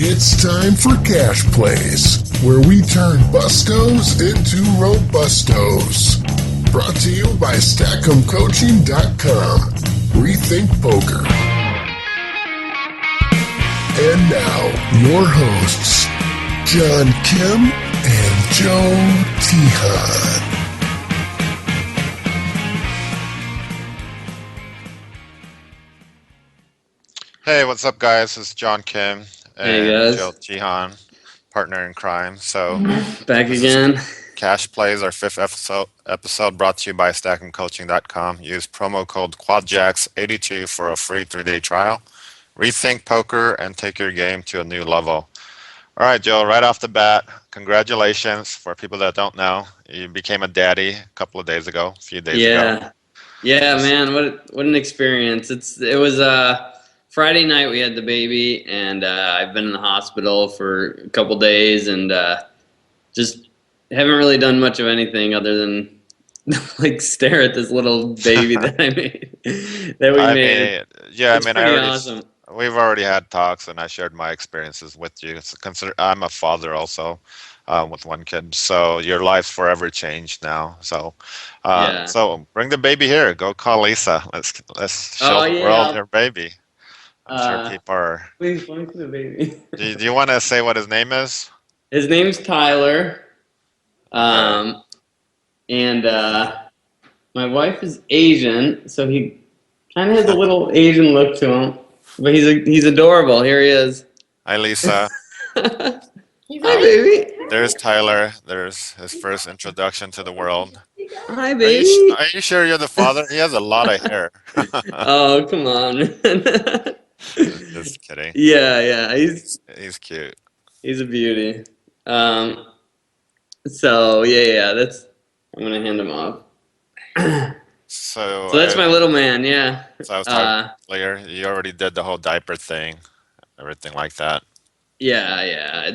It's time for Cash Plays, where we turn bustos into robustos. Brought to you by Stack'emCoaching.com. Rethink Poker. And now, your hosts, John Kim and Joe Tehan. Hey, what's up, guys? It's John Kim and Hey, guys. Joe Tehan, partner in crime. So, Back again. Cash Plays, our fifth episode brought to you by Stack'emCoaching.com. Use promo code QuadJacks82 for a free 3-day trial. Rethink poker and take your game to a new level. All right, Joe, right off the bat, congratulations. For people that don't know, you became a daddy a couple of days ago, a few days ago. Yeah, man, what an experience. It was Friday night we had the baby, and I've been in the hospital for a couple days, and just haven't really done much of anything other than like stare at this little baby that I made. Awesome. We've already had talks, and I shared my experiences with you. I'm a father also, with one kid, so your life's forever changed now. So, so bring the baby here. Go call Lisa. Let's show the world your baby. I'm sure people are. Please point to the baby. Do you want to say what his name is? His name's Tyler. And my wife is Asian, so he kind of has a little Asian look to him. But he's adorable. Here he is. Hi, Lisa. Hi, baby. There's Tyler. There's his first introduction to the world. Hi, baby. Are you sure you're the father? He has a lot of hair. Oh, come on. Just kidding. Yeah. He's cute. He's a beauty. So that's. I'm gonna hand him off. So that's my little man, yeah. So I was talking earlier, you already did the whole diaper thing, everything like that. Yeah.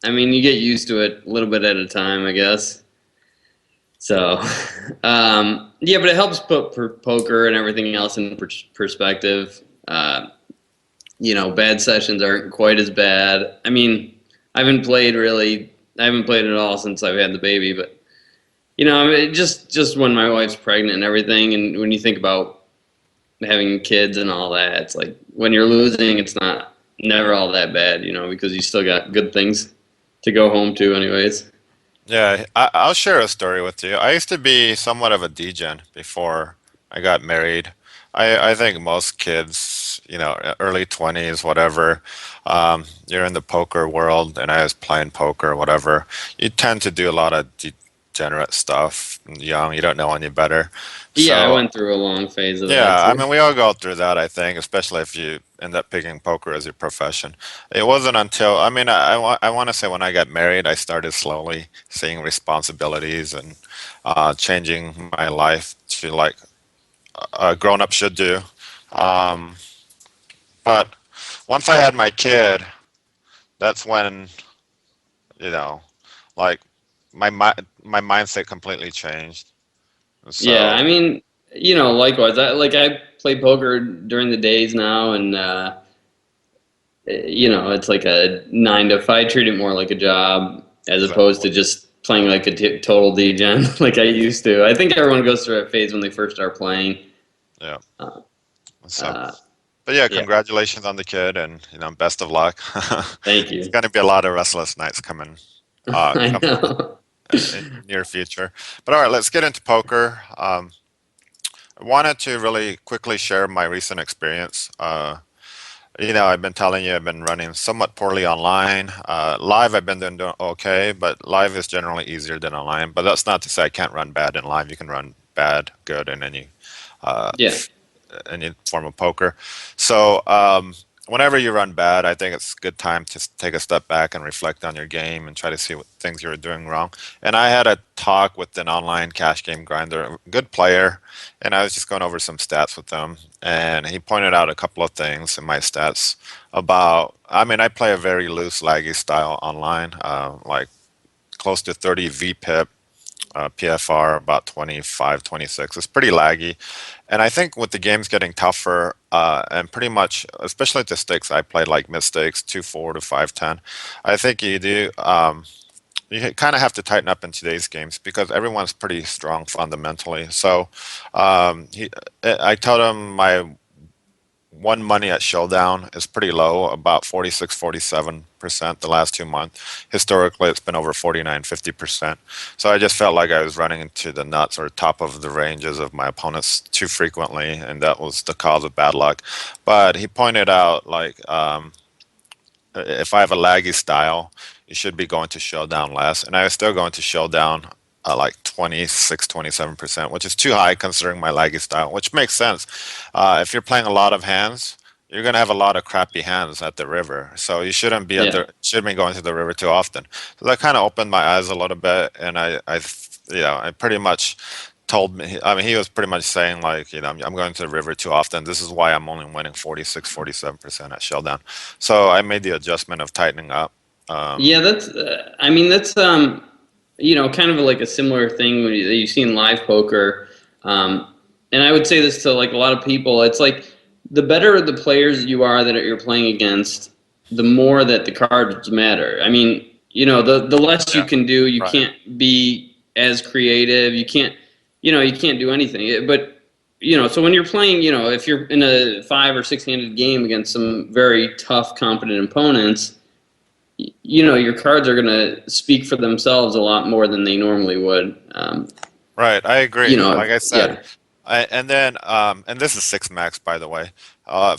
You get used to it a little bit at a time, I guess. So, but it helps put poker and everything else in perspective. Bad sessions aren't quite as bad. I haven't played at all since I've had the baby, but just when my wife's pregnant and everything, and when you think about having kids and all that, it's like when you're losing, it's never all that bad, because you still got good things to go home to anyways. Yeah, I'll share a story with you. I used to be somewhat of a degen before I got married. I think most kids, early 20s, whatever, you're in the poker world, and I was playing poker, whatever. You tend to do a lot of degenerate stuff young. You don't know any better. Yeah, I went through a long phase of that. Yeah, we all go through that, I think, especially if you end up picking poker as your profession. It wasn't until, I want to say when I got married, I started slowly seeing responsibilities and changing my life to like a grown-up should do. But once I had my kid, that's when, my mindset completely changed. So, yeah, likewise. I play poker during the days now, and it's like a 9 to 5. I treat it more like a job as opposed to just playing like a total degen like I used to. I think everyone goes through a phase when they first start playing. Yeah. But yeah, congratulations on the kid, and best of luck. Thank you. It's going to be a lot of restless nights coming. I know. In the near future. But all right, let's get into poker. I wanted to really quickly share my recent experience. I've been telling you I've been running somewhat poorly online. Live, I've been doing okay, but live is generally easier than online. But that's not to say I can't run bad in live. You can run bad, good in any form of poker. So whenever you run bad, I think it's a good time to take a step back and reflect on your game and try to see what things you were doing wrong. And I had a talk with an online cash game grinder, a good player, and I was just going over some stats with him. And he pointed out a couple of things in my stats about, I play a very loose, laggy style online, like close to 30 VPIP, PFR about 25, 26. It's pretty laggy. And I think with the games getting tougher, and pretty much, especially at the stakes I played, like mid stakes, 2-4 to 5-10, I think you kind of have to tighten up in today's games because everyone's pretty strong fundamentally. So I told him my one money at showdown is pretty low, about 46, 47% the last 2 months. Historically, it's been over 49, 50%. So I just felt like I was running into the nuts or top of the ranges of my opponents too frequently, and that was the cause of bad luck. But he pointed out, like, if I have a laggy style, you should be going to showdown less. And I was still going to showdown like 26, 27%, which is too high considering my laggy style, which makes sense. If you're playing a lot of hands, you're going to have a lot of crappy hands at the river. So you shouldn't be Yeah. shouldn't be going to the river too often. So that kind of opened my eyes a little bit. And I pretty much told me, I mean, he was pretty much saying like, I'm going to the river too often. This is why I'm only winning 46, 47% at showdown. So I made the adjustment of tightening up. Yeah, that's. I mean, that's kind of like a similar thing that you see in live poker. And I would say this to like a lot of people. It's like the better the players you are that you're playing against, the more that the cards matter. I mean, the less you Yeah, can do, you right. can't be as creative. You can't do anything. But so when you're playing, if you're in a 5 or 6 handed game against some very tough, competent opponents, your cards are going to speak for themselves a lot more than they normally would. Right, I agree. Like I said, Yeah, and this is six max, by the way.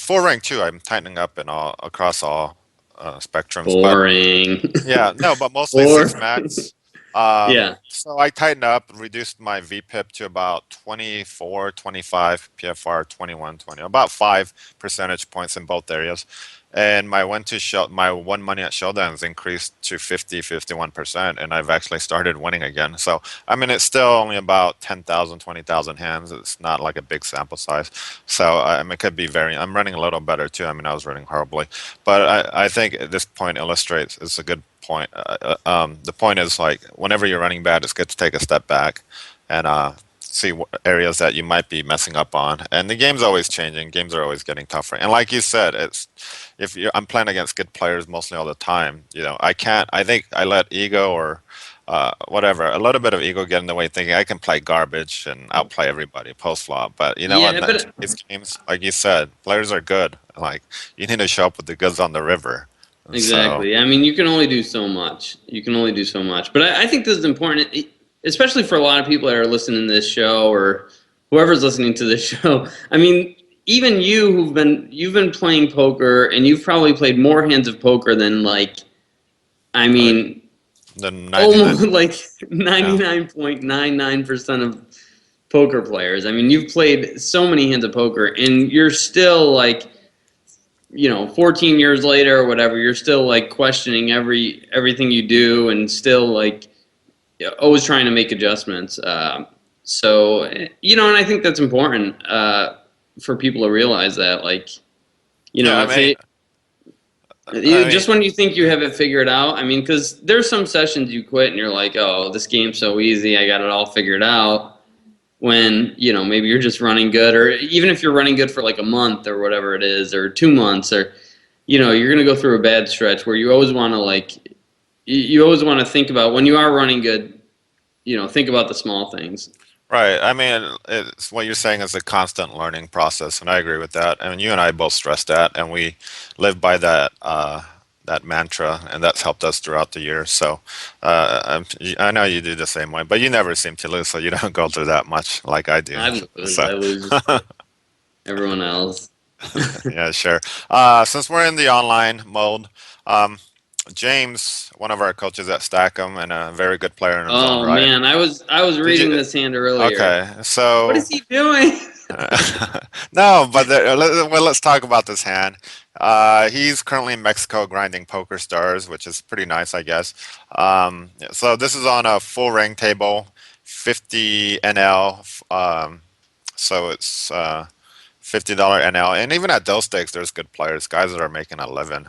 Four rank two, I'm tightening up in all across all spectrums, but boring. yeah, no, but mostly Or, six max. yeah, So I tightened up, reduced my VPIP to about 24, 25, PFR 21, 20, about 5 percentage points in both areas. And my one money at showdowns increased to 50, 51%, and I've actually started winning again. So I mean, it's still only about 10,000, 20,000 hands. It's not like a big sample size. So I mean, it could be very. I'm running a little better too. I mean, I was running horribly, but I think this point illustrates. It's a good point. The point is like whenever you're running bad, it's good to take a step back and see what areas that you might be messing up on. And the game's always changing. Games are always getting tougher. And like you said, I'm playing against good players mostly all the time. I can't. I think I let ego or whatever, a little bit of ego get in the way, thinking I can play garbage and outplay everybody post flop. But you know what? yeah, In but these games, like you said, players are good. Like you need to show up with the goods on the river. And so, exactly. I mean, you can only do so much. But I think this is important, especially for a lot of people that are listening to this show or whoever's listening to this show. I mean, even you've been playing poker and you've probably played more hands of poker than like, I like mean, the 99. almost like Yeah. 99.99% of poker players. I mean, you've played so many hands of poker and you're still like, 14 years later or whatever, you're still like questioning everything you do and still like always trying to make adjustments. And I think that's important for people to realize that, like, Yeah. if it, I mean, just when you think you have it figured out, I mean, because there's some sessions you quit and you're like, oh, this game's so easy, I got it all figured out. When maybe you're just running good, or even if you're running good for like a month or whatever it is, or 2 months, or you're gonna go through a bad stretch where you always want to you always want to think about when you are running good. Think about the small things. right. I mean, it's what you're saying is a constant learning process, and I agree with that. I mean, you and I both stress that, and we live by that mantra, and that's helped us throughout the year. So, I know you do the same way, but you never seem to lose, so you don't go through that much like I do. I So, lose just like everyone else. yeah, sure. Since we're in the online mode, um, James, one of our coaches at Stackham, and a very good player in his own Oh right. man, I was Did reading you? this hand earlier. Okay, What so is he doing? no, but well, let's talk about this hand. He's currently in Mexico grinding Poker Stars, which is pretty nice, I guess. So this is on a full ring table, 50 NL. So it's $50 NL, and even at those stakes, there's good players, guys that are making 11.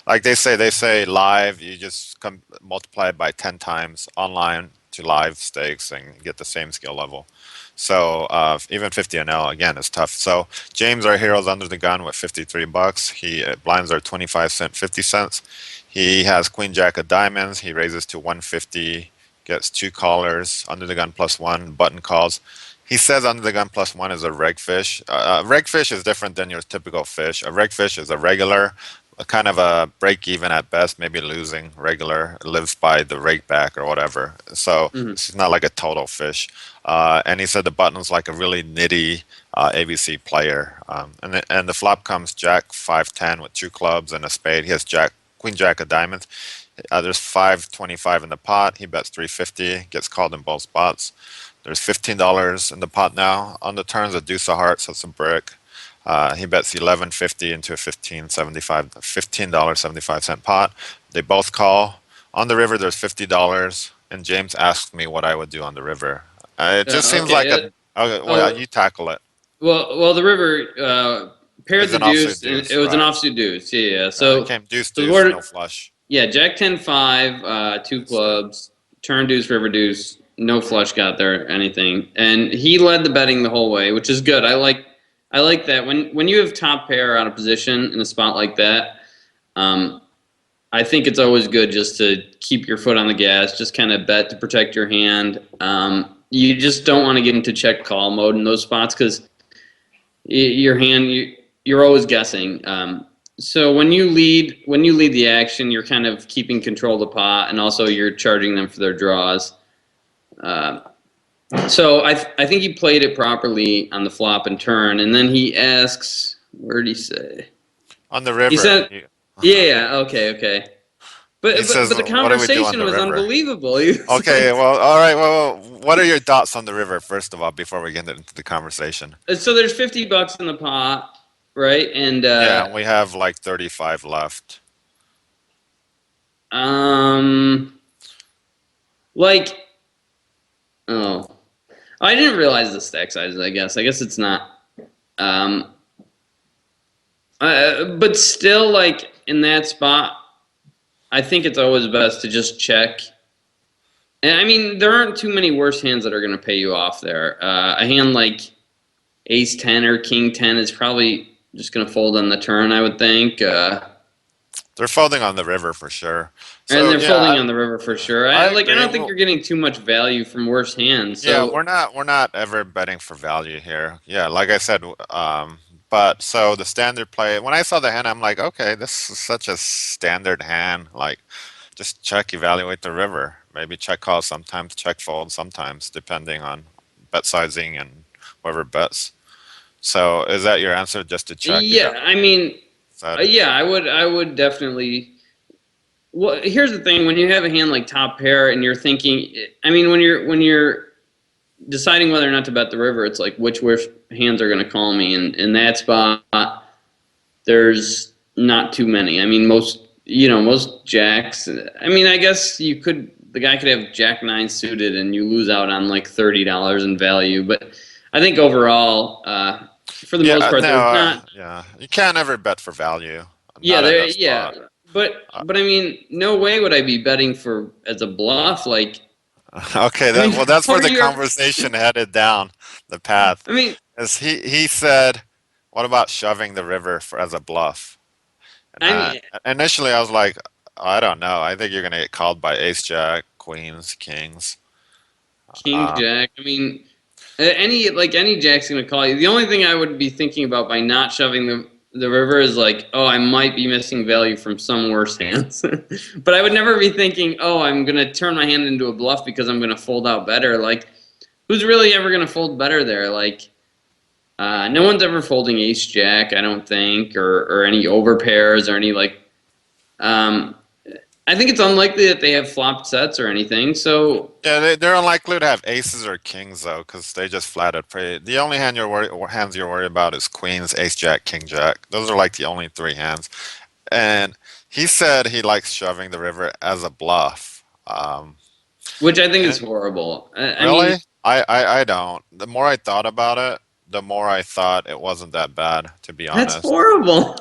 Like they say live, you just multiply it by 10 times. Online, to live stakes and get the same skill level. So even 50 NL again is tough. So James, our hero's under the gun with $53. He blinds are 25 cents, 50 cents. He has Queen Jack of diamonds. He raises to 150, gets 2 callers, under the gun +1, button calls. He says under the gun +1 is a reg fish. Reg fish is different than your typical fish. A reg fish is a regular, a kind of a break even at best, maybe losing regular, lives by the rake back or whatever. So it's not like a total fish. And he said the button's like a really nitty ABC player. And the flop comes Jack 5-10 with 2 clubs and a spade. He has Queen Jack of diamonds. There's 525 in the pot. He bets 350, gets called in both spots. There's $15 in the pot now. On the turns, a deuce of hearts, so it's a brick. He bets 11.50 into a $15.75 pot. They both call. On the river, there's $50, and James asked me what I would do on the river. It just seems like you tackle it. Well, the river paired the deuce. It was an offsuit deuce. Yeah. So it came deuce, no flush. Yeah, Jack 10-5, 2 clubs, turn deuce, river deuce, no flush got there, anything, and he led the betting the whole way, which is good. I like that when you have top pair out of position in a spot like that. I think it's always good just to keep your foot on the gas, just kind of bet to protect your hand. You just don't want to get into check call mode in those spots because your hand you're always guessing. So when you lead the action, you're kind of keeping control of the pot, and also you're charging them for their draws. So I think he played it properly on the flop and turn, and then he asks, where did he say? On the river. He said, okay. But the conversation was unbelievable. Okay, well, all right. Well, what are your thoughts on the river, first of all, before we get into the conversation? So there's $50 in the pot, right? And yeah, we have like 35 left. I didn't realize the stack sizes. I guess it's not. But still, like in that spot, I think it's always best to just check. And I mean, there aren't too many worse hands that are going to pay you off there. A hand like Ace 10 or King 10 is probably just going to fold on the turn, I would think. They're folding on the river for sure. So, and they're folding on the river for sure. I don't think you're getting too much value from worse hands. So. Yeah, we're not ever betting for value here. Yeah, like I said, but so the standard play, when I saw the hand, I'm like, okay, this is such a standard hand. Like, just check, evaluate the river. Maybe check call sometimes, check fold sometimes, depending on bet sizing and whoever bets. So is that your answer, just to check? Yeah, I mean, I would definitely. Well, here's the thing: when you have a hand like top pair, and you're thinking, I mean, when you're deciding whether or not to bet the river, it's like which hands are going to call me, and in that spot, there's not too many. I mean, most jacks. I mean, I guess the guy could have Jack 9 suited, and you lose out on like $30 in value. But I think overall, for the most part, there's not. Yeah, you can't ever bet for value. But I mean, no way would I be betting as a bluff. Like, okay, that's where the conversation headed down the path. I mean, as he said, what about shoving the river as a bluff? And initially, I was like, I don't know. I think you're going to get called by Ace Jack, Queens, Kings. King Jack. I mean, any Jack's going to call you. The only thing I would be thinking about by not shoving the river is like, oh, I might be missing value from some worse hands. But I would never be thinking, oh, I'm going to turn my hand into a bluff because I'm going to fold out better. Like, who's really ever going to fold better there? Like, no one's ever folding Ace Jack, I don't think, or any overpairs or any like. I think it's unlikely that they have flopped sets or anything. So yeah, they're unlikely to have aces or kings though, because they just flatted prey. The only hands you're worried about is Queens, Ace Jack, King Jack. Those are like the only 3 hands. And he said he likes shoving the river as a bluff, which I think is horrible. Really? I don't. The more I thought about it, the more I thought it wasn't that bad, to be honest. That's horrible.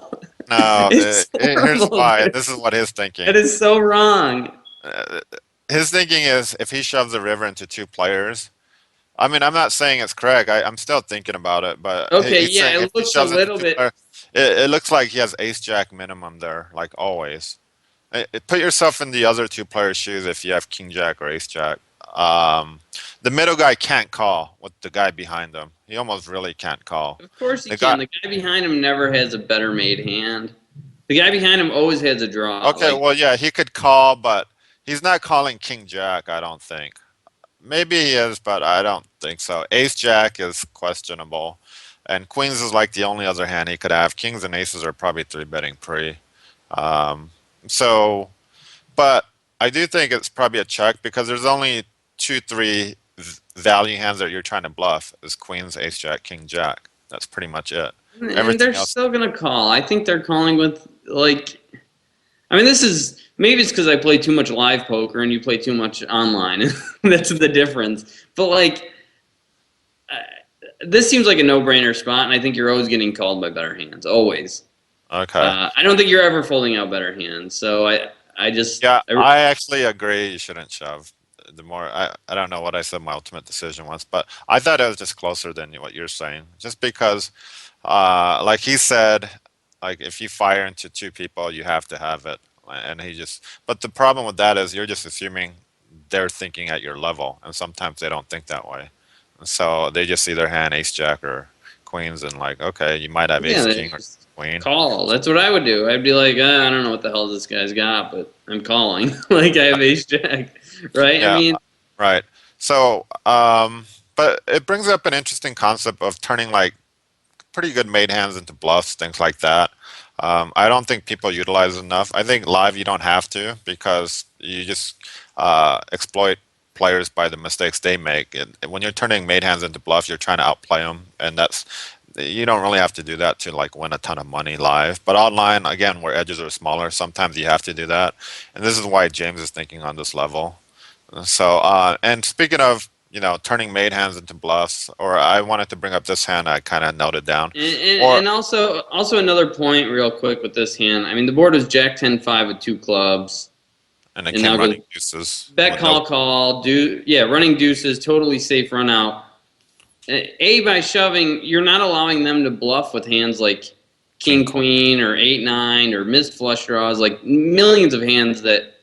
No, here's why. This is what he's thinking. It is so wrong. his thinking is if he shoves the river into two players. I mean, I'm not saying it's correct. I'm still thinking about it, but Okay, he's saying yeah, if it he looks a shoves it into little two bit. players, it looks like he has ace jack minimum there, like always. Put yourself in the other two players' shoes if you have king jack or ace jack. Um, the middle guy can't call with the guy behind him. He almost really can't call. Of course he The guy. can. The guy behind him never has a better made hand. The guy behind him always has a draw. Okay, Like, well, yeah, he could call, but he's not calling king jack. I don't think. Maybe he is, but I don't think so. Ace jack is questionable, and queens is like the only other hand he could have. Kings and aces are probably three betting pre. Um, so, but I do think it's probably a check because there's only two, three value hands that you're trying to bluff is queens, ace jack, king jack. That's pretty much it. and Everything they're else. still gonna call. I think they're calling with like. I mean, this is maybe it's because I play too much live poker and you play too much online. That's the difference. But like, uh, this seems like a no-brainer spot, and I think you're always getting called by better hands. Always. Okay. I don't think you're ever folding out better hands. So I just, Yeah, I actually agree. You shouldn't shove. The more I don't know what I said my ultimate decision was, but I thought it was just closer than what you're saying. Just because, like he said, like if you fire into two people, you have to have it, and he just. But the problem with that is you're just assuming they're thinking at your level, and sometimes they don't think that way. So they just see their hand ace jack or queens, and like, okay, you might have yeah, ace they king or just queen. call. That's what I would do. I'd be like, I don't know what the hell this guy's got, but I'm calling. Like I have ace jack, right? I Yeah, mean, right. So, but it brings up an interesting concept of turning like pretty good made hands into bluffs, things like that. I don't think people utilize it enough. I think live you don't have to because you just exploit players by the mistakes they make. And when you're turning made hands into bluffs, you're trying to outplay them, and that's you don't really have to do that to like win a ton of money live. But online, again, where edges are smaller, sometimes you have to do that, and this is why James is thinking on this level. So, and speaking of, turning made hands into bluffs, or I wanted to bring up this hand I kind of noted down. Or, and also another point, real quick with this hand. I mean, the board was Jack 10-5 with two clubs, and it and came now goes running deuces. bet With no, call running deuces, totally safe run out. By shoving, you're not allowing them to bluff with hands like king queen or 8-9 or missed flush draws, like millions of hands that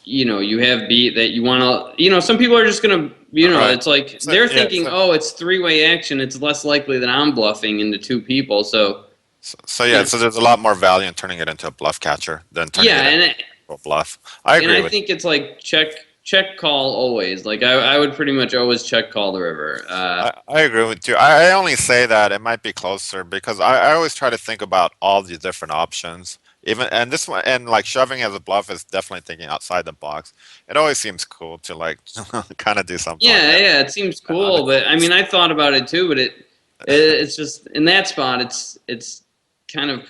you have beat that you want to. Some people are just gonna. right. It's like So, they're yeah, thinking, oh, it's three-way action. It's less likely that I'm bluffing into two people. yeah, so there's a lot more value in turning it into a bluff catcher than turning Yeah, it into a bluff. I and agree I with think it's like check call always. Like I would pretty much always check call the river. I agree with you. I only say that it might be closer because I always try to think about all the different options. Even and this one and like shoving as a bluff is definitely thinking outside the box. It always seems cool to like kind of do something like Yeah, that. yeah, it seems cool, but I mean, I thought about it too, but it's just in that spot, it's kind of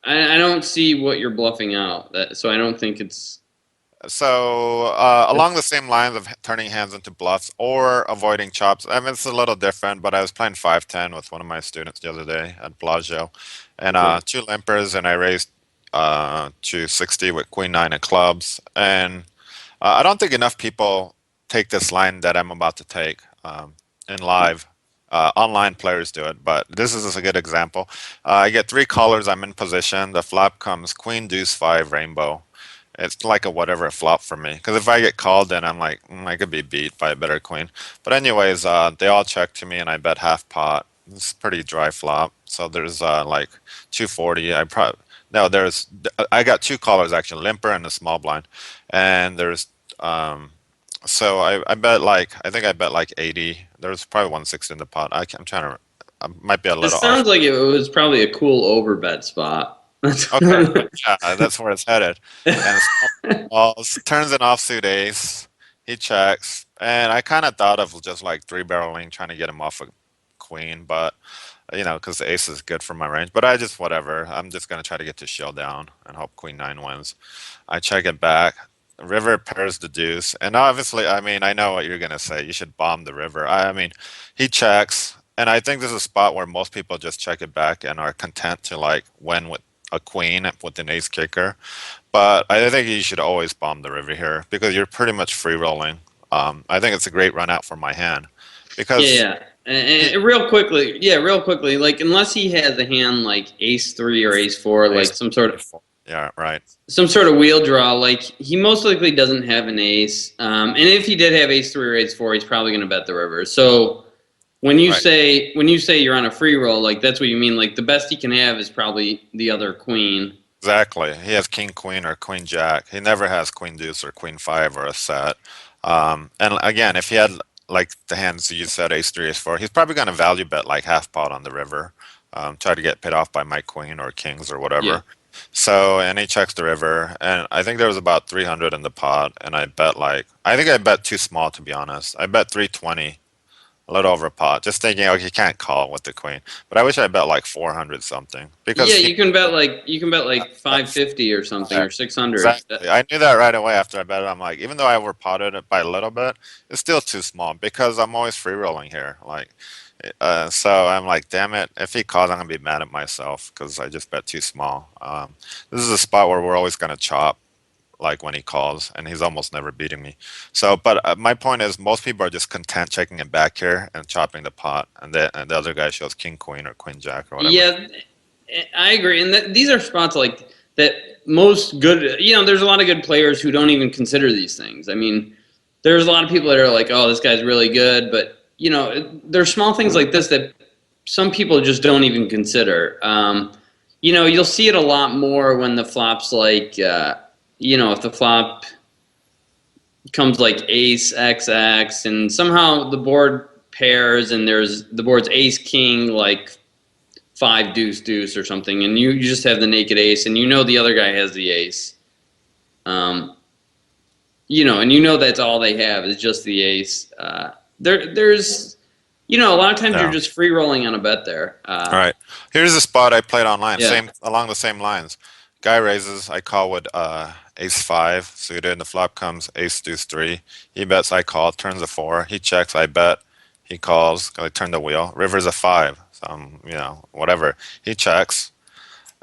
I don't see what you're bluffing out. So I don't think it's. So along the same lines of turning hands into bluffs or avoiding chops, I mean it's a little different. But I was playing 5-10 with one of my students the other day at Bellagio, and Okay. two limpers, and I raised to 60 with queen nine of clubs, and I don't think enough people take this line that I'm about to take in live. Online players do it, but this is a good example. I get three callers. I'm in position. The flop comes queen deuce five rainbow. It's like a whatever flop for me because if I get called, then I'm like I could be beat by a better queen. But anyways, they all check to me, and I bet half pot. It's a pretty dry flop. So there's like 240. I probably no, there's I got two callers actually, limper and a small blind, and there's so I bet like I think I bet like 80. There's probably 160 in the pot. I'm trying to I might be a This little off. sounds like it was probably a cool overbet spot. Okay, yeah, that's where it's headed. And turns an offsuit ace. He checks, and I kind of thought of just like three barreling, trying to get him off a queen, but because the ace is good for my range. But I just whatever. I'm just gonna try to get to showdown and hope queen nine wins. I check it back. River pairs the deuce, and obviously, I mean, I know what you're gonna say. You should bomb the river. I mean, he checks, and I think this is a spot where most people just check it back and are content to like win with a queen with an ace kicker. But I think you should always bomb the river here because you're pretty much free rolling. I think it's a great run out for my hand Yeah, because yeah. And real quickly, like unless he has a hand like ace three or ace four, like yeah, right. some sort of wheel draw, like he most likely doesn't have an ace. And if he did have ace three or ace four, he's probably going to bet the river. So Right. when you say you're on a free roll, like that's what you mean. Like the best he can have is probably the other queen. Exactly. He has king queen or queen jack. He never has queen deuce or queen five or a set. And again, if he had like the hands you said, ace three, ace four, he's probably going to value bet like half pot on the river, try to get paid off by my queen or kings or Yeah. whatever. So, and he checks the river, and I think there was about 300 in the pot, and I bet like, I think I bet too small to be honest. I bet 320, a little over pot, just thinking, okay, you can't call with the queen. But I wish I bet like 400 something because Yeah, he, you can bet like 550 or something yeah, or 600. exactly. I knew that right away after I bet it. I'm like, even though I overpotted it by a little bit, it's still too small because I'm always free rolling here. Like, so I'm like, damn it. If he calls, I'm gonna be mad at myself because I just bet too small. This is a spot where we're always gonna chop, like when he calls, and he's almost never beating me. So, but my point is, most people are just content checking it back here and chopping the pot, and the other guy shows king queen or queen jack or whatever. Yeah, I agree. And these are spots like that most good, there's a lot of good players who don't even consider these things. I mean, there's a lot of people that are like, oh, this guy's really good. But, there's small things like this that some people just don't even consider. You'll see it a lot more when the flop's like, if the flop comes like ace, x, x, and somehow the board pairs and there's the board's ace, king, like five deuce deuce or something, and you just have the naked ace, and the other guy has the ace, and that's all they have is just the ace. There's a lot of times you're Yeah. just free rolling on a bet there. All right. Here's a spot I played online. Yeah, Same along the same lines. Guy raises. I call with ace five suited. And the flop comes ace deuce three. He bets. I call. Turns a four. He checks. I bet. He calls. I turn the wheel. River's a five. Whatever. He checks.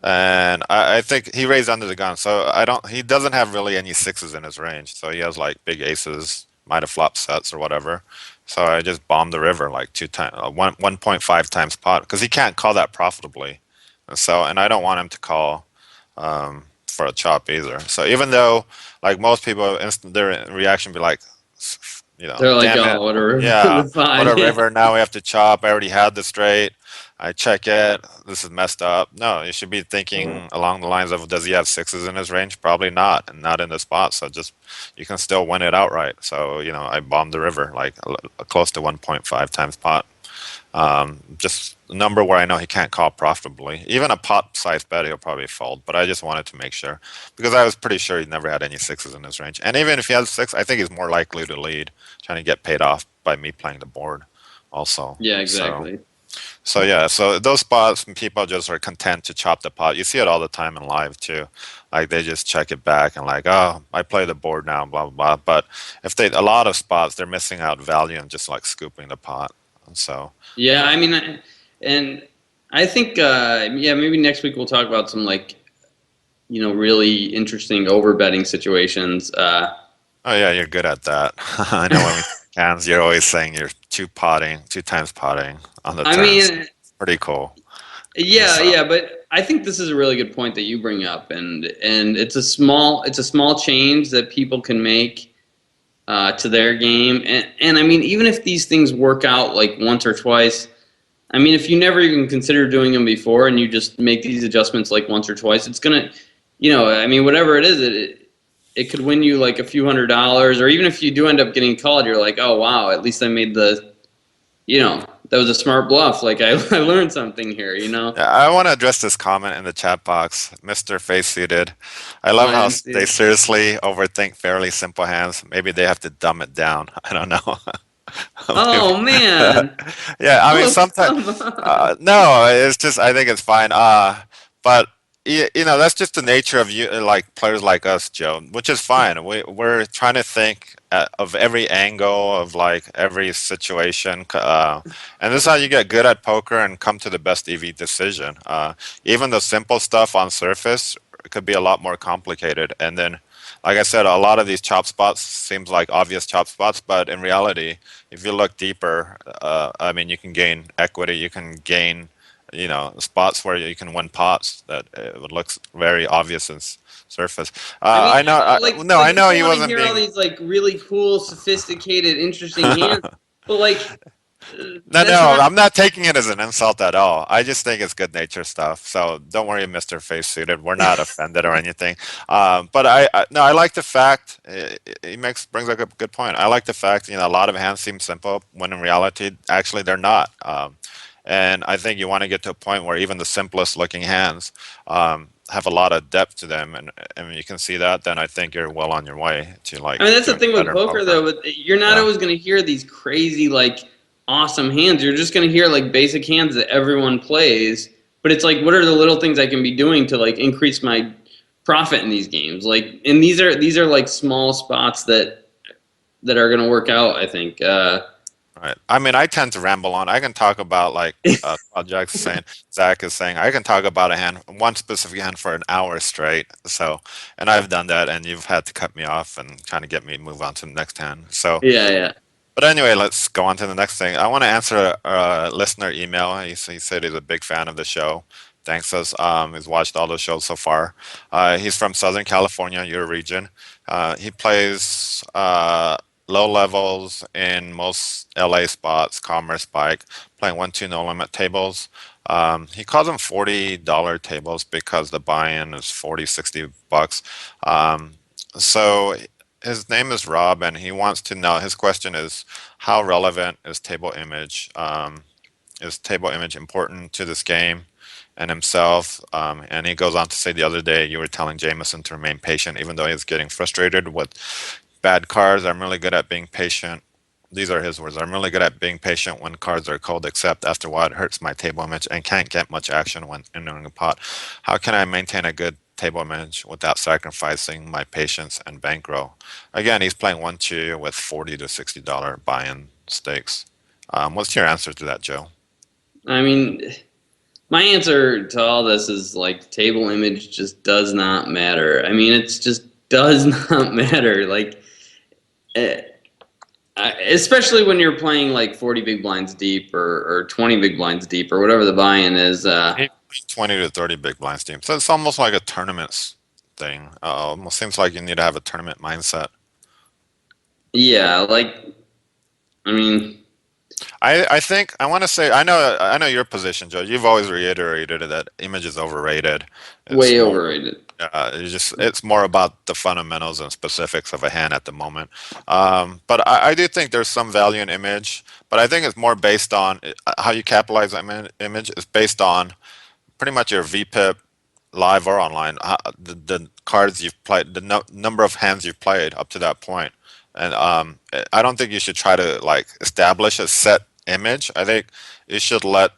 And I think he raised under the gun, so I don't. He doesn't have really any sixes in his range, so he has like big aces, might have flop sets or whatever. So I just bombed the river like 2 times, 1.5 times pot because he can't call that profitably. And I don't want him to call for a chop either. So even though like most people, their reaction be like, they're like, damn oh, it, whatever, yeah, fine. what a river. Now we have to chop. I already had the straight. I check it. This is messed up. No, you should be thinking along the lines of, does he have sixes in his range? Probably not, and not in the spot. So just you can still win it outright. So I bombed the river like close to 1.5 times pot. Just a number where I know he can't call profitably. Even a pot size bet he'll probably fold, but I just wanted to make sure because I was pretty sure he never had any sixes in his range. And even if he has six, I think he's more likely to lead, trying to get paid off by me playing the board also. Yeah, exactly. So yeah, so those spots people just are content to chop the pot. You see it all the time in live too. Like they just check it back and like, oh, I play the board now, blah blah blah. But if a lot of spots, they're missing out value and just like scooping the pot. So Yeah, I mean, and I think, maybe next week we'll talk about some like, really interesting overbetting situations. oh yeah, you're good at that. I know when we cans, you're always saying you're two times potting on the I turns. mean, Pretty cool. yeah, So, yeah, but I think this is a really good point that you bring up, and it's a small change that people can make to their game, and I mean, even if these things work out like once or twice, I mean, if you never even considered doing them before and you just make these adjustments like once or twice, it's gonna, I mean, whatever it is, it could win you like a few $100s, or even if you do end up getting called, you're like, oh wow, at least I made that was a smart bluff. Like I learned something here, yeah, I want to address this comment in the chat box, Mr. Face Suited. I love how they seriously overthink fairly simple hands. Maybe they have to dumb it down. I don't know. Oh man. Yeah, I mean, Oh, sometimes come on. no, it's just I think it's fine. But that's just the nature of you, like players like us, Joe, which is fine. We're trying to think of every angle of like every situation, and this is how you get good at poker and come to the best EV decision. Even the simple stuff on surface it could be a lot more complicated. And then, like I said, a lot of these chop spots seems like obvious chop spots, but in reality, if you look deeper, I mean, you can gain equity, you can gain, spots where you can win pots that it looks very obvious and surface. I mean, I know, no, I know people he want to wasn't hear all being. these like really cool, sophisticated, interesting hands, but like No, that's no, not. I'm not taking it as an insult at all. I just think it's good nature stuff. So don't worry, Mr. Face Suited. We're not offended or anything. But no, I like the fact he brings up a good point. I like the fact a lot of hands seem simple when in reality, actually, they're not. And I think you want to get to a point where even the simplest looking hands have a lot of depth to them, and when you can see that, then I think you're well on your way to I mean, that's the doing thing with better in poker, though. But you're not Yeah. always going to hear these crazy, like, awesome hands. You're just going to hear like basic hands that everyone plays. But it's like, what are the little things I can be doing to like increase my profit in these games? Like, and these are like small spots that are going to work out, I think. Right. I mean, I tend to ramble on. I can talk about like Zach is saying, I can talk about one specific hand for an hour straight. So, and I've done that, and you've had to cut me off and kind of get me to move on to the next hand. So, Yeah, yeah. but anyway, let's go on to the next thing. I want to answer a listener email. He said he's a big fan of the show. Thanks us. He's watched all the shows so far. He's from Southern California, your region. He plays low levels in most LA spots, Commerce, Bike, playing 1-2 no limit tables. He calls them $40 tables because the buy-in is 40, $60. So his name is Rob, and he wants to know. His question is, how relevant is table image? Is table image important to this game and himself? And he goes on to say, the other day you were telling Jameson to remain patient, even though he's getting frustrated with bad cards. I'm really good at being patient. These are his words. I'm really good at being patient when cards are cold, except after a while it hurts my table image and can't get much action when entering a pot. How can I maintain a good table image without sacrificing my patience and bankroll? Again, he's playing 1-2 with $40 to $60 buy-in stakes. What's your answer to that, Joe? I mean, my answer to all this is like table image just does not matter. I mean, it's just does not matter. Like, especially when you're playing like 40 big blinds deep or 20 big blinds deep or whatever the buy-in is. 20 to 30 big blinds team. So it's almost like a tournaments thing. Almost seems like you need to have a tournament mindset. Yeah, like, I mean, I think I want to say I know your position, Joe. You've always reiterated that image is overrated. way overrated. It's more about the fundamentals and specifics of a hand at the moment. But I do think there's some value in image, but I think it's more based on how you capitalize on image is based on pretty much your VPIP live or online, the cards you've played, the number of hands you've played up to that point. And I don't think you should try to like establish a set image. I think you should let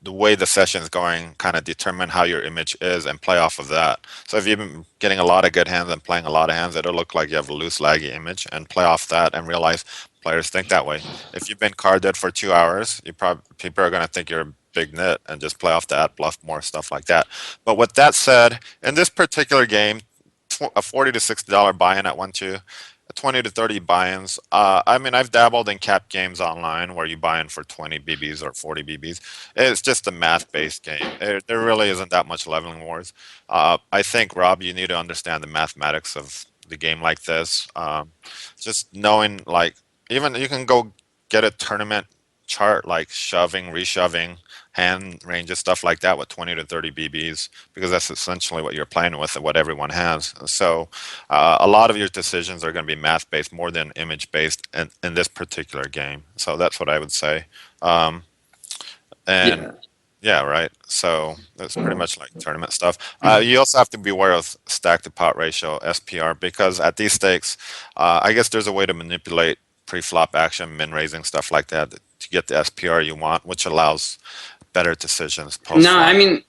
the way the session is going kind of determine how your image is and play off of that. So if you've been getting a lot of good hands and playing a lot of hands, it'll look like you have a loose, laggy image, and play off that and realize players think that way. If you've been carded for 2 hours, people are going to think you're a big nit and just play off that, bluff more, stuff like that. But with that said, in this particular game, a $40 to $60 buy-in at 1-2, 20 to 30 buy-ins. I mean, I've dabbled in cap games online where you buy in for 20 BBs or 40 BBs. It's just a math-based game. There really isn't that much leveling wars. I think, Rob, you need to understand the mathematics of the game like this. Just knowing, like, even you can go get a tournament chart, like shoving, reshoving, hand ranges, stuff like that with 20 to 30 BBs, because that's essentially what you're playing with and what everyone has. So a lot of your decisions are going to be math-based more than image-based in this particular game. So that's what I would say. Yeah, right. So that's pretty much like tournament stuff. You also have to be aware of stack to pot ratio, SPR, because at these stakes, I guess there's a way to manipulate pre-flop action, min-raising, stuff like that to get the SPR you want, which allows better decisions post-flop. No, I mean,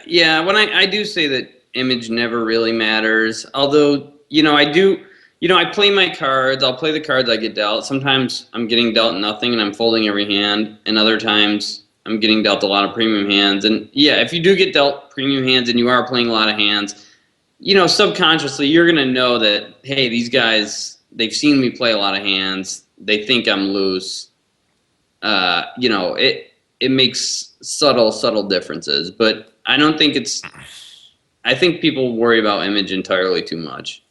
yeah, when I do say that image never really matters, although, I play my cards, I'll play the cards I get dealt. Sometimes I'm getting dealt nothing and I'm folding every hand, and other times I'm getting dealt a lot of premium hands. And yeah, if you do get dealt premium hands and you are playing a lot of hands, subconsciously you're going to know that, hey, these guys, they've seen me play a lot of hands. They think I'm loose. It makes subtle differences. But I don't think I think people worry about image entirely too much.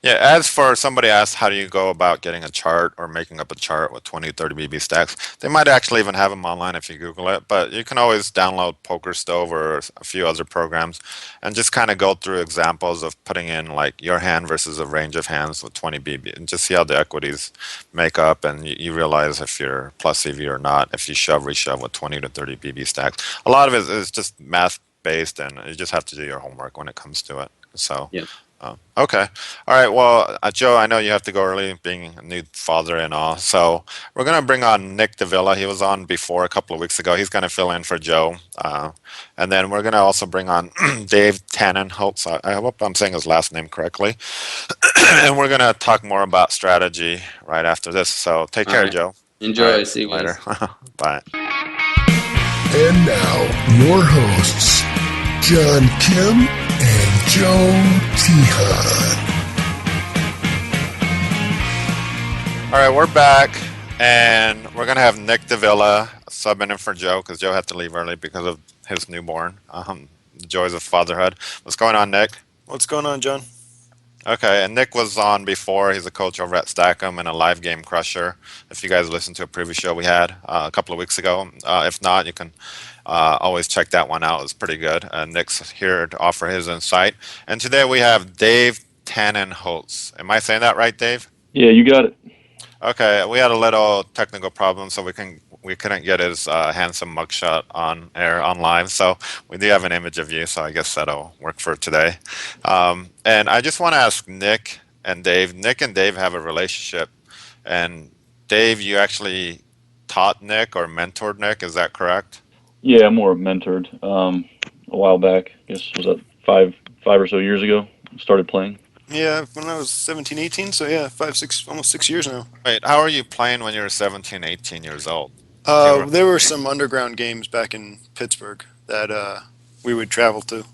Yeah, as for somebody asked, how do you go about getting a chart or making up a chart with 20, 30 BB stacks? They might actually even have them online if you Google it, but you can always download Poker Stove or a few other programs and just kind of go through examples of putting in like your hand versus a range of hands with 20 BB and just see how the equities make up, and you realize if you're plus EV or not, if you shove, reshove with 20 to 30 BB stacks. A lot of it is just math based, and you just have to do your homework when it comes to it. So. Yeah. Okay. All right. Well, Joe, I know you have to go early, being a new father and all. So we're going to bring on Nick DiVella. He was on before a couple of weeks ago. He's going to fill in for Joe. And then we're going to also bring on Dave Tannenholz. I hope I'm saying his last name correctly. And we're going to talk more about strategy right after this. So take care, right. Joe. Enjoy. Right, See you later. Bye. And now, your hosts, John Kim and Joe Tehan. All right, we're back, and we're going to have Nick DiVella subbing in for Joe because Joe had to leave early because of his newborn. The joys of fatherhood. What's going on, Nick? What's going on, John? Okay, and Nick was on before. He's a coach over at Stackham and a live game crusher. If you guys listened to a previous show we had a couple of weeks ago. If not, you can always check that one out. It's pretty good. Nick's here to offer his insight. And today we have Dave Tannenholz. Am I saying that right, Dave? Yeah, you got it. Okay, we had a little technical problem, so we couldn't get his handsome mugshot on air on live. So we do have an image of you, so I guess that'll work for today. And I just want to ask Nick and Dave. Nick and Dave have a relationship, and Dave, you actually taught Nick or mentored Nick. Is that correct? Yeah, I'm more mentored. A while back, I guess was that five or so years ago. Started playing. Yeah, when I was 17, 18, so yeah, 5, 6, almost 6 years now. Wait, how are you playing when you were 17, 18 years old? There were some underground games back in Pittsburgh that we would travel to,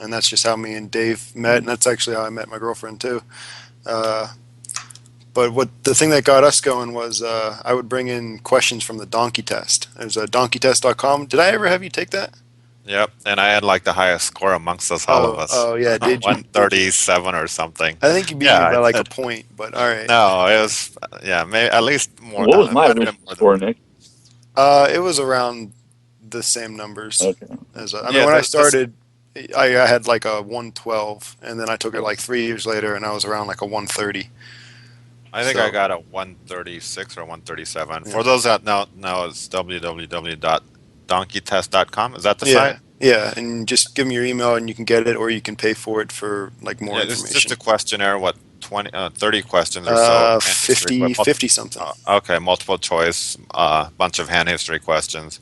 and that's just how me and Dave met, and that's actually how I met my girlfriend too. But the thing that got us going was I would bring in questions from the Donkey Test. There's a donkeytest.com. Did I ever have you take that? Yep, and I had like the highest score amongst us, all of us. Oh yeah, did you? 137 or something. I think you beat me by like a point, but all right. No, it was maybe at least more. What was my score, Nick? It was around the same numbers. Okay. When I started, I had like a 112, and then I took it like 3 years later, and I was around like a 130. I think I got a 136 or 137. Yeah. For those that know, it's www.donkeytest.com. Is that the site? Yeah, and just give me your email, and you can get it, or you can pay for it for like more information. It's just a questionnaire. What 30 questions or so? 50 something. Okay, multiple choice, bunch of hand history questions.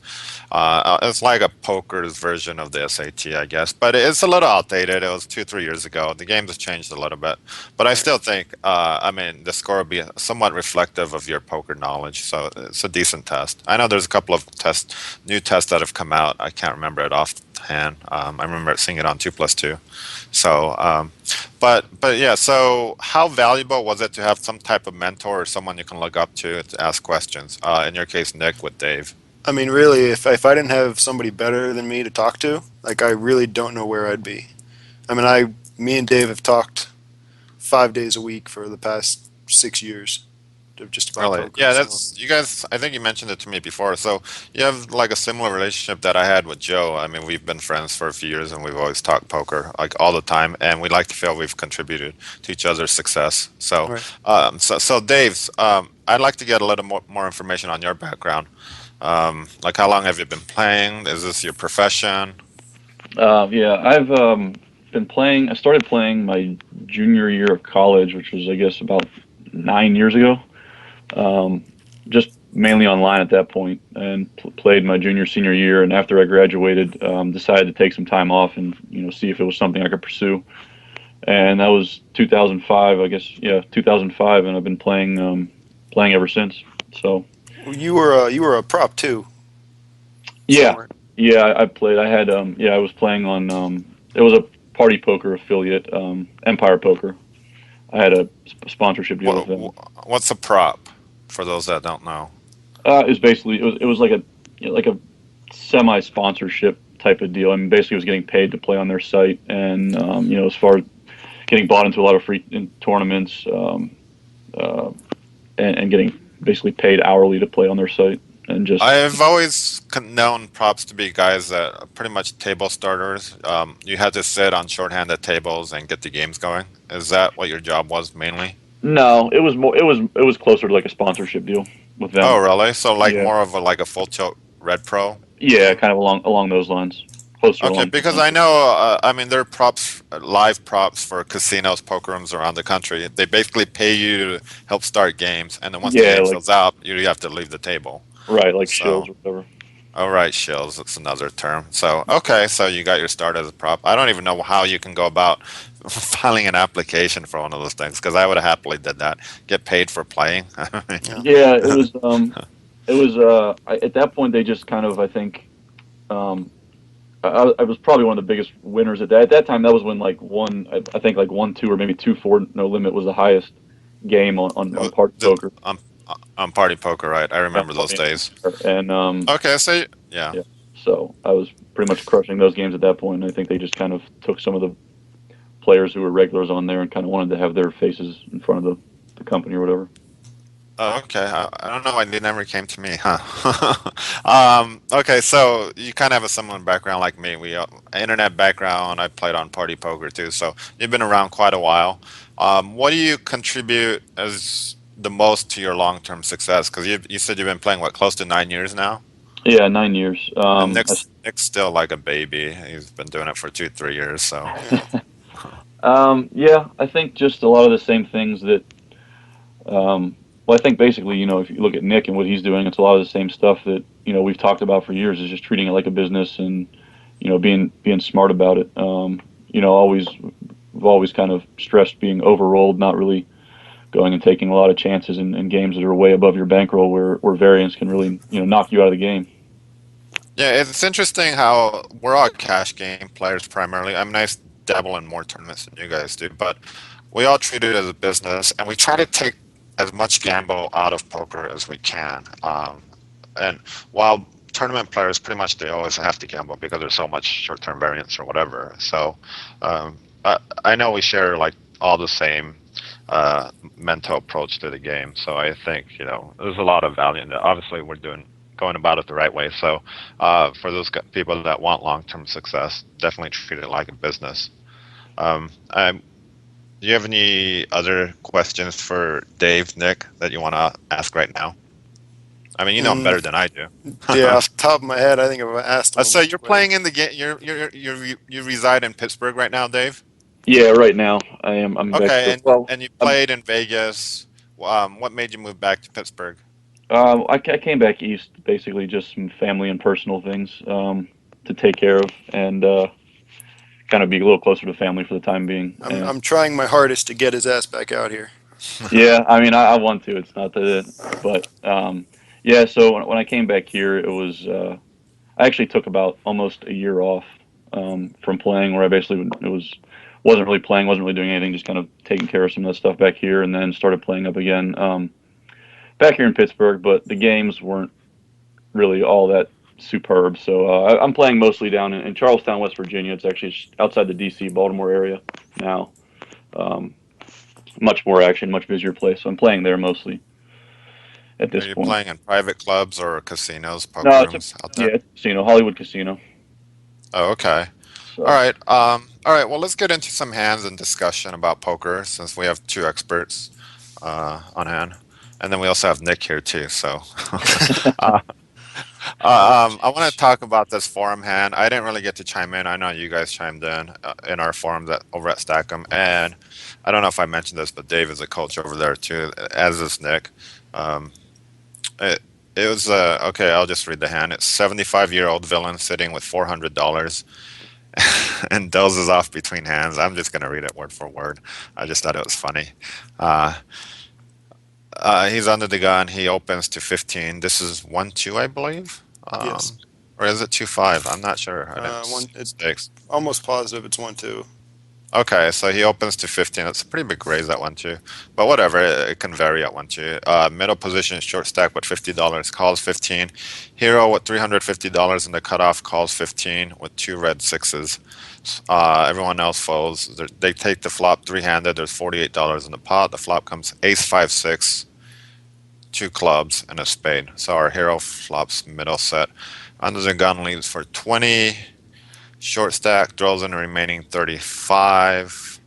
It's like a poker's version of the SAT, I guess, but it's a little outdated. It was 2-3 years ago. The game has changed a little bit, but I still think, the score will be somewhat reflective of your poker knowledge. So it's a decent test. I know there's a couple of new tests that have come out. I can't remember it offhand. I remember seeing it on 2+2. So, but yeah. So, how valuable was it to have some type of mentor or someone you can look up to ask questions? In your case, Nick with Dave. I mean, really, if I didn't have somebody better than me to talk to, like I really don't know where I'd be. I mean, me and Dave have talked 5 days a week for the past 6 years. Just about really? poker. Yeah, that's you guys. I think you mentioned it to me before. So you have like a similar relationship that I had with Joe. I mean, we've been friends for a few years, and we've always talked poker like all the time, and we like to feel we've contributed to each other's success. So, right. So Dave's. I'd like to get a little more information on your background. Like, how long have you been playing? Is this your profession? Yeah, I've been playing. I started playing my junior year of college, which was, I guess, about 9 years ago. Just mainly online at that point, and played my senior year. And after I graduated, decided to take some time off and see if it was something I could pursue. And that was 2005, I guess. Yeah, 2005, and I've been playing ever since. So you were a prop too. Yeah, somewhere? yeah, I played. I had I was playing on it was a Party Poker affiliate, Empire Poker. I had a sponsorship deal with What them. what's a prop for those that don't know? It was basically it was like a like a semi sponsorship type of deal. I mean, basically, I was getting paid to play on their site, and as far as getting bought into a lot of free tournaments, uh, and getting basically paid hourly to play on their site, and just I've always known props to be guys that are pretty much table starters. You had to sit on shorthanded tables and get the games going. Is that what your job was mainly? no, it was more it was closer to like a sponsorship deal with Oh, them. really? So like Yeah, more of a like a full tilt red pro yeah, game? kind of along those lines, closer Okay, along those because lines. I know, I mean, there are props, live props for casinos, poker rooms around the country. They basically pay you to help start games, and then once the Yeah, game like fills out, you have to leave the table. right, like shills So, or whatever. all right, shills, that's another term. So, okay, so you got your start as a prop. I don't even know how you can go about filing an application for one of those things, because I would have happily did that. Get paid for playing. Yeah. Yeah, at that point they just kind of I think um, I was probably one of the biggest winners at that time. That was when like I think like 1-2 or maybe 2-4 no limit was the highest game on Party The, Poker. on Party Poker, right? I Yeah, remember those days. and Okay, so, yeah. yeah, so I was pretty much crushing those games at that point. And I think they just kind of took some of the players who were regulars on there and kind of wanted to have their faces in front of the company or whatever. Oh, okay. I don't know why it never came to me, huh? Okay, so you kind of have a similar background like me. We internet background. I played on Party Poker too, so you've been around quite a while. What do you contribute as the most to your long-term success? Because you said you've been playing what, close to 9 years now, Yeah, 9 years. and Nick's still like a baby. He's been doing it for 2, 3 years. So Yeah. Yeah, I think just a lot of the same things that. Well, I think basically, if you look at Nick and what he's doing, it's a lot of the same stuff that we've talked about for years. Is just treating it like a business and being smart about it. Always we've always kind of stressed being overrolled, not really going and taking a lot of chances in games that are way above your bankroll, where variance can really knock you out of the game. yeah, it's interesting how we're all cash game players primarily. I mean, I dabble in more tournaments than you guys do, but we all treat it as a business, and we try to take as much gamble out of poker as we can. And while tournament players, pretty much they always have to gamble because there's so much short-term variance or whatever. So I know we share like all the same mental approach to the game. So I think there's a lot of value in it. Obviously, we're going about it the right way. So for those people that want long-term success, definitely treat it like a business. Um, I'm, do you have any other questions for Dave, Nick, that you want to ask right now? I mean, you know him better than I do. Yeah, off the top of my head, I think I've asked him. So you're playing in the game. You reside in Pittsburgh right now, Dave. Yeah, right now I am. I'm back Okay, here. Well, and you played in Vegas. What made you move back to Pittsburgh? I came back east, basically just some family and personal things to take care of, and kind of be a little closer to family for the time being. And I'm trying my hardest to get his ass back out here. yeah, I mean, I want to. It's not but yeah. So when I came back here, it was I actually took about almost a year off from playing, where I basically wasn't really playing, wasn't really doing anything, just kind of taking care of some of that stuff back here, and then started playing up again back here in Pittsburgh. But the games weren't really all that superb. So I'm playing mostly down in Charlestown, West Virginia. It's actually outside the D.C. Baltimore area now. Um, Much more action, much busier place. So I'm playing there mostly at Are this you point. playing in private clubs or casinos, No, poker rooms out there? it's casino, Hollywood Casino. Oh, okay. All So right. All right. Well, let's get into some hands and discussion about poker, since we have two experts on hand, and then we also have Nick here too. So, uh, I want to talk about this forum hand. I didn't really get to chime in. I know you guys chimed in our forum that over at Stackham, and I don't know if I mentioned this, but Dave is a coach over there too, as is Nick. Um, it it was okay. I'll just read the hand. It's 75-year-old villain sitting with $400 and dozes off between hands. I'm just gonna read it word for word. I just thought it was funny. Uh, he's under the gun. He opens to 15. This is 1-2, I believe. Yes. Or is it 2.5? I'm not sure. I didn't It's stakes. almost positive it's 1-2. Okay, so he opens to 15. It's a pretty big raise at 1-2. But whatever, it can vary at 1-2. Middle position, short stack with $50, calls 15. Hero with $350 in the cutoff, calls 15 with 2 red sixes. Everyone else folds. They take the flop three-handed. There's $48 in the pot. The flop comes ace 5-6, 2 clubs, and a spade. So our hero flops middle set. Under the gun leaves for 20. Short stack throws in the remaining 35.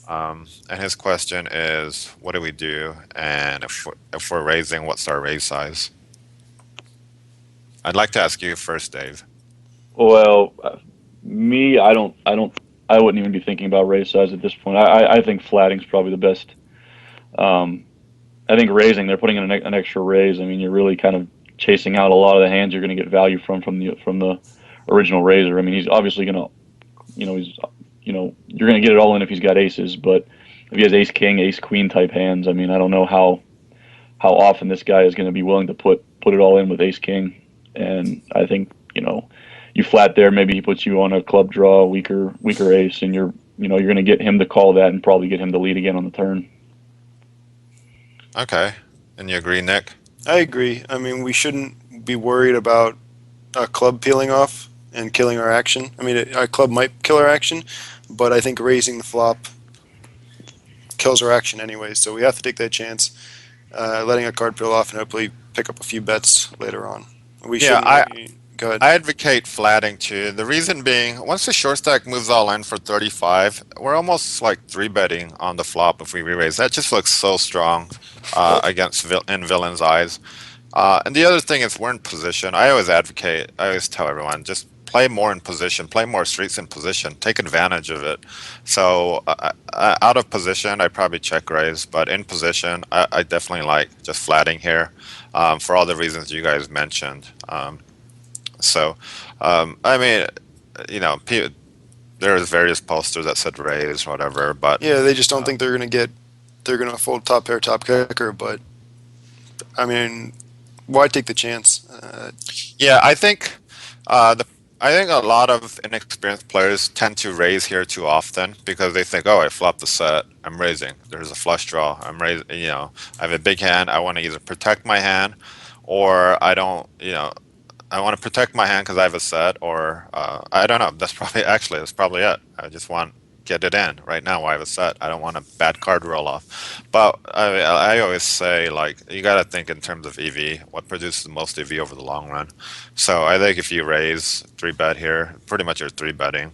And his question is, what do we do? And if we're raising, what's our raise size? I'd like to ask you first, Dave. Well, me, I wouldn't even be thinking about raise size at this point. I think flatting's probably the best. I think raising, they're putting in an extra raise. I mean, you're really kind of chasing out a lot of the hands you're going to get value from the original raiser. I mean, he's obviously going to, you're going to get it all in if he's got aces, but if he has ace king, ace queen type hands, I mean, I don't know how often this guy is going to be willing to put it all in with ace king. And I think, you flat there, maybe he puts you on a club draw, weaker ace, and you're going to get him to call that and probably get him to lead again on the turn. Okay. And you agree, Nick? I agree. I mean, we shouldn't be worried about a club peeling off and killing our action. I mean, our club might kill our action, but I think raising the flop kills our action anyway, so we have to take that chance, letting a card peel off and hopefully pick up a few bets later on. Go ahead. I advocate flatting too. The reason being, once the short stack moves all in for 35, we're almost like 3-betting on the flop if we re-raise. That just looks so strong in villain's eyes. And the other thing is we're in position. I always tell everyone, just play more in position, play more streets in position, take advantage of it. So out of position, I probably check raise, but in position, I definitely like just flatting here for all the reasons you guys mentioned. I mean, there's various posters that said raise, whatever, but yeah, they just don't think they're going to fold top pair, top kicker, but I mean, why take the chance? Yeah, I think a lot of inexperienced players tend to raise here too often because they think, oh, I flopped the set, I'm raising. There's a flush draw, I'm raising. I have a big hand. I want to either protect my hand, or I don't. I want to protect my hand because I have a set, or I don't know. That's probably it. I just want get it in right now. I have a set. I don't want a bad card roll off. But I always say, like, you got to think in terms of EV. What produces the most EV over the long run? So I think if you raise 3-bet here, pretty much you're 3-betting.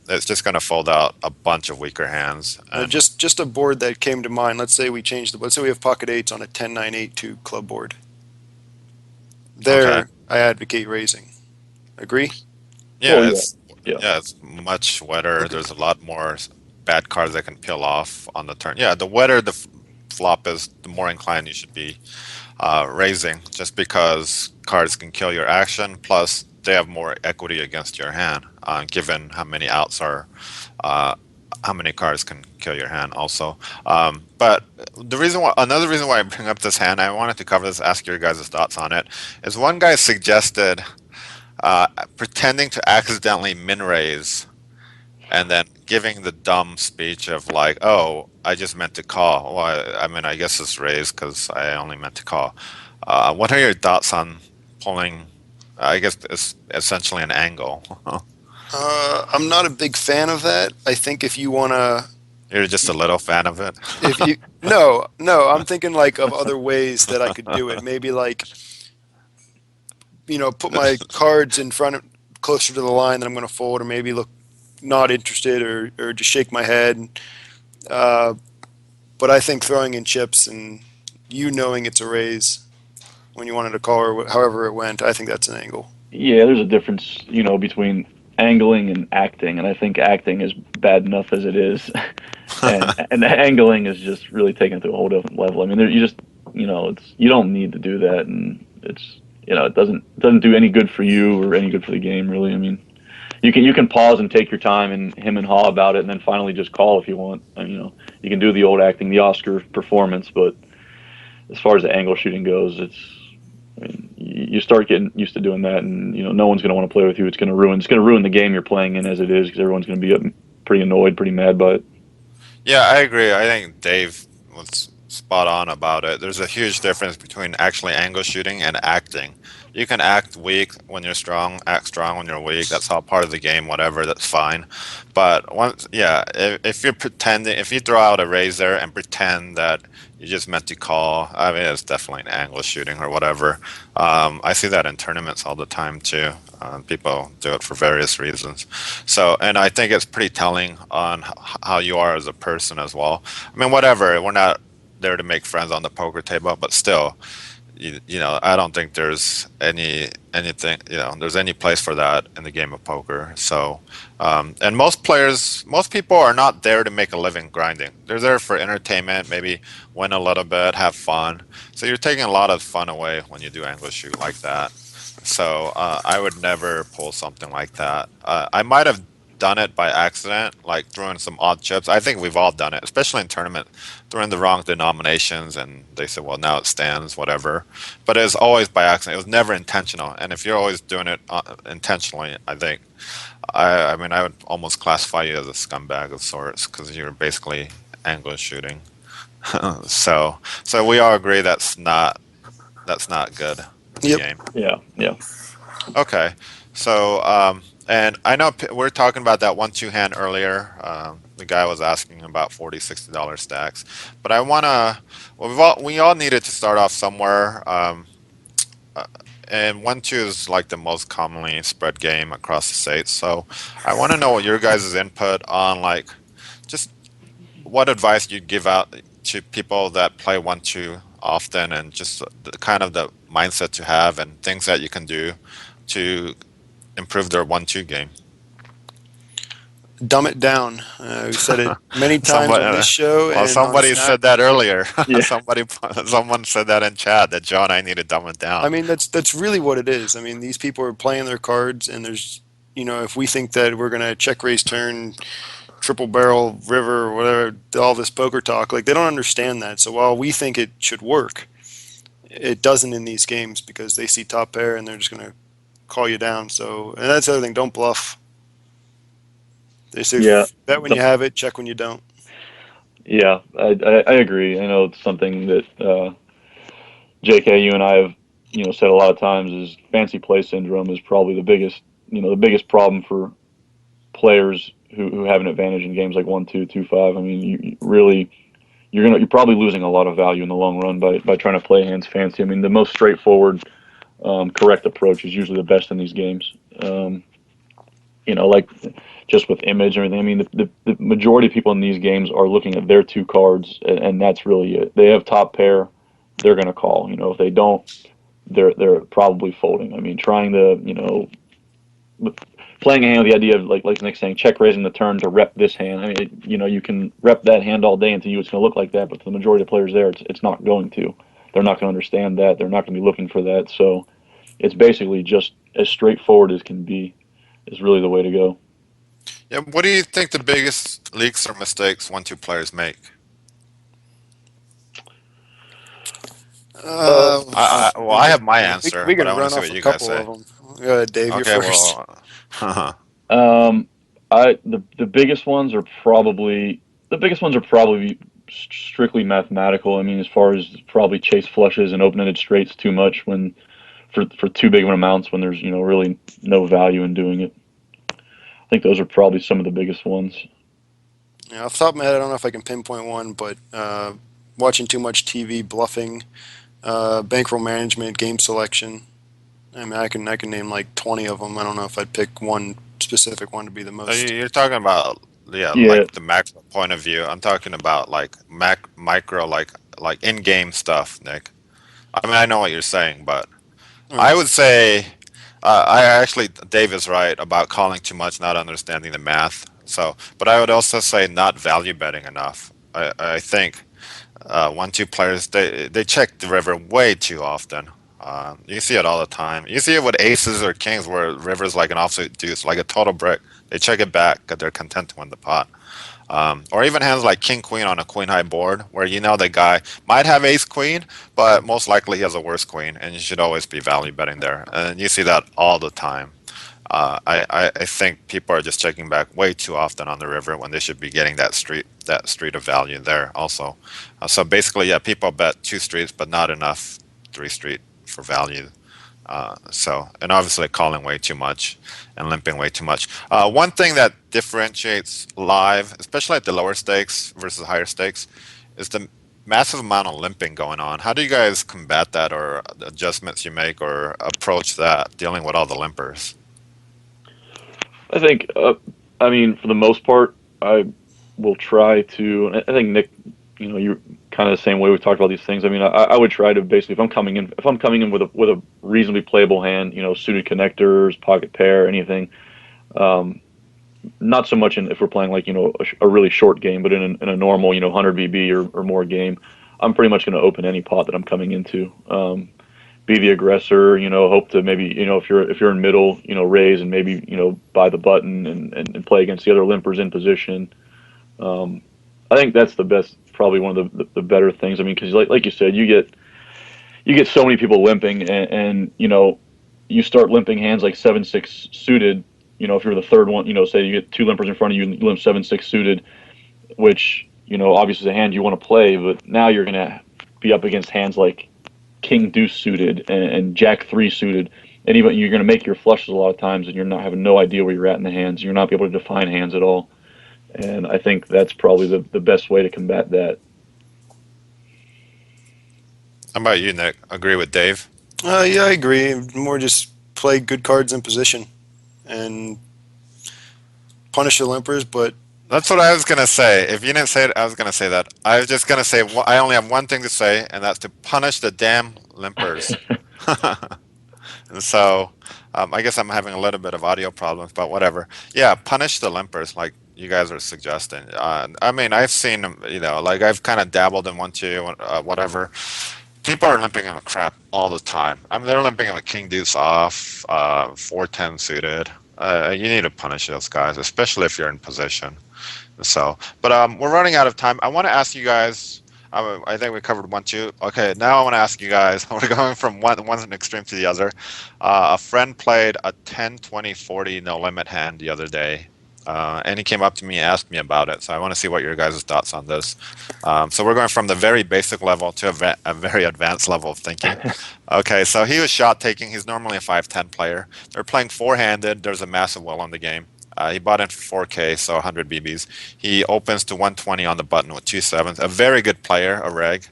It's just going to fold out a bunch of weaker hands. And just a board that came to mind. Let's say we have pocket eights on a 10-9-8-2 club board. There, okay. I advocate raising. Agree? Yeah, it's much wetter. Okay. There's a lot more bad cards that can peel off on the turn. Yeah, the wetter the flop is, the more inclined you should be raising, just because cards can kill your action, plus they have more equity against your hand, given how many outs are, how many cards can kill your hand also. But another reason why I bring up this hand, I wanted to cover this, ask your guys' thoughts on it, is one guy suggested pretending to accidentally min-raise and then giving the dumb speech of like, oh, I just meant to call. Well, I guess it's raise because I only meant to call. What are your thoughts on pulling, I guess it's essentially an angle? I'm not a big fan of that. I think if you want to... You're just a little fan of it? No, I'm thinking like of other ways that I could do it. Maybe like, put my cards in front of, closer to the line that I'm going to fold, or maybe look not interested, or just shake my head. But I think throwing in chips and knowing it's a raise when you wanted to call, or however it went, I think that's an angle. Yeah, there's a difference, between angling and acting, and I think acting is bad enough as it is, and the angling is just really taken it to a whole different level. I mean, you don't need to do that, and it's it doesn't do any good for you or any good for the game, really. I mean, you can pause and take your time and him and haw about it, and then finally just call if you want. And, you can do the old acting, the Oscar performance, but as far as the angle shooting goes, I mean, you start getting used to doing that, and no one's going to want to play with you. It's going to ruin the game you're playing in as it is, because everyone's going to be pretty annoyed, pretty mad by it. Yeah, I agree. I think Dave was spot on about it. There's a huge difference between actually angle shooting and acting. You can act weak when you're strong, act strong when you're weak. That's all part of the game, whatever, that's fine. But once, yeah, if you're pretending, if you throw out a razor and pretend that you just meant to call, I mean, it's definitely an angle shooting or whatever. I see that in tournaments all the time too. People do it for various reasons. So, and I think it's pretty telling on how you are as a person as well. I mean, whatever, we're not there to make friends on the poker table, but still, I don't think there's anything, there's any place for that in the game of poker. So, and most people are not there to make a living grinding. They're there for entertainment, maybe win a little bit, have fun. So you're taking a lot of fun away when you do angle shoot like that. So I would never pull something like that. I might have done it by accident, like throwing some odd chips. I think we've all done it, especially in tournament, throwing the wrong denominations, and they said, "Well, now it stands, whatever." But it was always by accident. It was never intentional. And if you're always doing it intentionally, I think, I mean, I would almost classify you as a scumbag of sorts because you're basically angle shooting. So we all agree that's not good in the Yep. game. Yeah, yeah. Okay, so and I know we're talking about that 1-2 hand earlier. The guy was asking about $40-$60 stacks, but I wanna. Well, we all needed to start off somewhere. Uh, and 1-2 is like the most commonly spread game across the states. So I want to know what your guys' input on like just what advice you'd give out to people that play 1-2 often, and just the kind of the mindset to have and things that you can do to improve their 1-2 game. Dumb it down. We said it many times Somebody, on this show. well, And somebody on said that earlier. Yeah. Someone said that in chat that John, I need to dumb it down. I mean, that's really what it is. I mean, these people are playing their cards, and there's, if we think that we're gonna check raise turn, triple barrel river, whatever, all this poker talk, like they don't understand that. So while we think it should work, it doesn't in these games because they see top pair and they're just gonna call you down. So, and that's the other thing. Don't bluff. They say bet when you have it, check when you don't. Yeah, I agree. I know it's something that JK, you and I have said a lot of times, is fancy play syndrome is probably the biggest problem for players who have an advantage in games like 1-2, 2-5. I mean, you're probably losing a lot of value in the long run by trying to play hands fancy. I mean, the most straightforward, correct approach is usually the best in these games. Like just with image and everything. I mean, the majority of people in these games are looking at their two cards, and that's really it. They have top pair, they're going to call. If they don't, they're probably folding. I mean, trying to, playing a hand with the idea of like Nick's saying, check raising the turn to rep this hand. I mean, you can rep that hand all day and to you it's going to look like that, but for the majority of players there, it's not going to. They're not going to understand that. They're not going to be looking for that. So it's basically just as straightforward as can be is really the way to go. Yeah, what do you think the biggest leaks or mistakes 1-2 players make? I have my answer, We but can I want run to see off what a you guys couple say. of them. Go ahead, Dave. Okay, You're first. well, The biggest ones are probably strictly mathematical. I mean, as far as probably chase flushes and open-ended straights too much when for too big of amounts when there's really no value in doing it. I think those are probably some of the biggest ones. Yeah, off the top of my head, I don't know if I can pinpoint one, but watching too much TV, bluffing, bankroll management, game selection. I mean, I can name like 20 of them. I don't know if I'd pick one specific one to be the so most. you're talking about Yeah. like the macro point of view. I'm talking about like micro, like in-game stuff, Nick. I mean, I know what you're saying, but I would say I actually Dave is right about calling too much, not understanding the math. So, but I would also say not value betting enough. I think 1-2 players they check the river way too often. You see it all the time. You see it with aces or kings where river's like an offsuit deuce, like a total brick. They check it back because they're content to win the pot. Or even hands like king queen on a queen high board, where you know the guy might have ace queen, but most likely he has a worse queen, and you should always be value betting there. And you see that all the time. I think people are just checking back way too often on the river when they should be getting that street of value there also. So basically, yeah, people bet 2 streets, but not enough 3 street for value. And obviously calling way too much and limping way too much. One thing that differentiates live, especially at the lower stakes versus higher stakes, is the massive amount of limping going on. How do you guys combat that, or the adjustments you make, or approach that dealing with all the limpers? I think, I mean, for the most part, I will try to. And I think Nick, you're kind of the same way. We talked about these things. I mean, I would try to basically, if I'm coming in with a reasonably playable hand, suited connectors, pocket pair, anything. Not so much if we're playing like a really short game, but in a normal 100 BB or more game, I'm pretty much going to open any pot that I'm coming into. Be the aggressor, hope to maybe, if you're in middle, raise and maybe, buy the button and play against the other limpers in position. I think that's the best, probably one of the better things. I mean, because like you said, you get so many people limping and you start limping hands like 7-6 suited, if you're the third one, say you get 2 limpers in front of you and you limp 7-6 suited, which, obviously is a hand you want to play, but now you're going to be up against hands like King Deuce suited and Jack 3 suited, and even you're going to make your flushes a lot of times, and you're not having no idea where you're at in the hands. You're not be able to define hands at all, and I think that's probably the best way to combat that. How about you, Nick? Agree with Dave? Yeah, I agree. More just play good cards in position and punish the limpers, but That's what I was going to say. If you didn't say it, I was going to say that. I was just going to say, I only have one thing to say, and that's to punish the damn limpers. And so, I guess I'm having a little bit of audio problems, but whatever. Yeah, punish the limpers, like you guys are suggesting. I mean, I've seen them, like I've kind of dabbled in one too, whatever. People are limping in the crap all the time. I mean, they're limping in the king deuce off, 4-10 suited. You need to punish those guys, especially if you're in position. So, but we're running out of time. I want to ask you guys. I think we covered 1, 2. Okay, now I want to ask you guys. We're going from one extreme to the other. A friend played a 10, 20, 40 no limit hand the other day, and he came up to me and asked me about it. So I want to see what your guys' thoughts on this. So we're going from the very basic level to a very advanced level of thinking. Okay, so he was shot taking. He's normally a 5-10 player. They're playing 4-handed. There's a massive will on the game. He bought in for 4K, so 100 BBs. He opens to 120 on the button with 2 sevens. A very good player, a reg.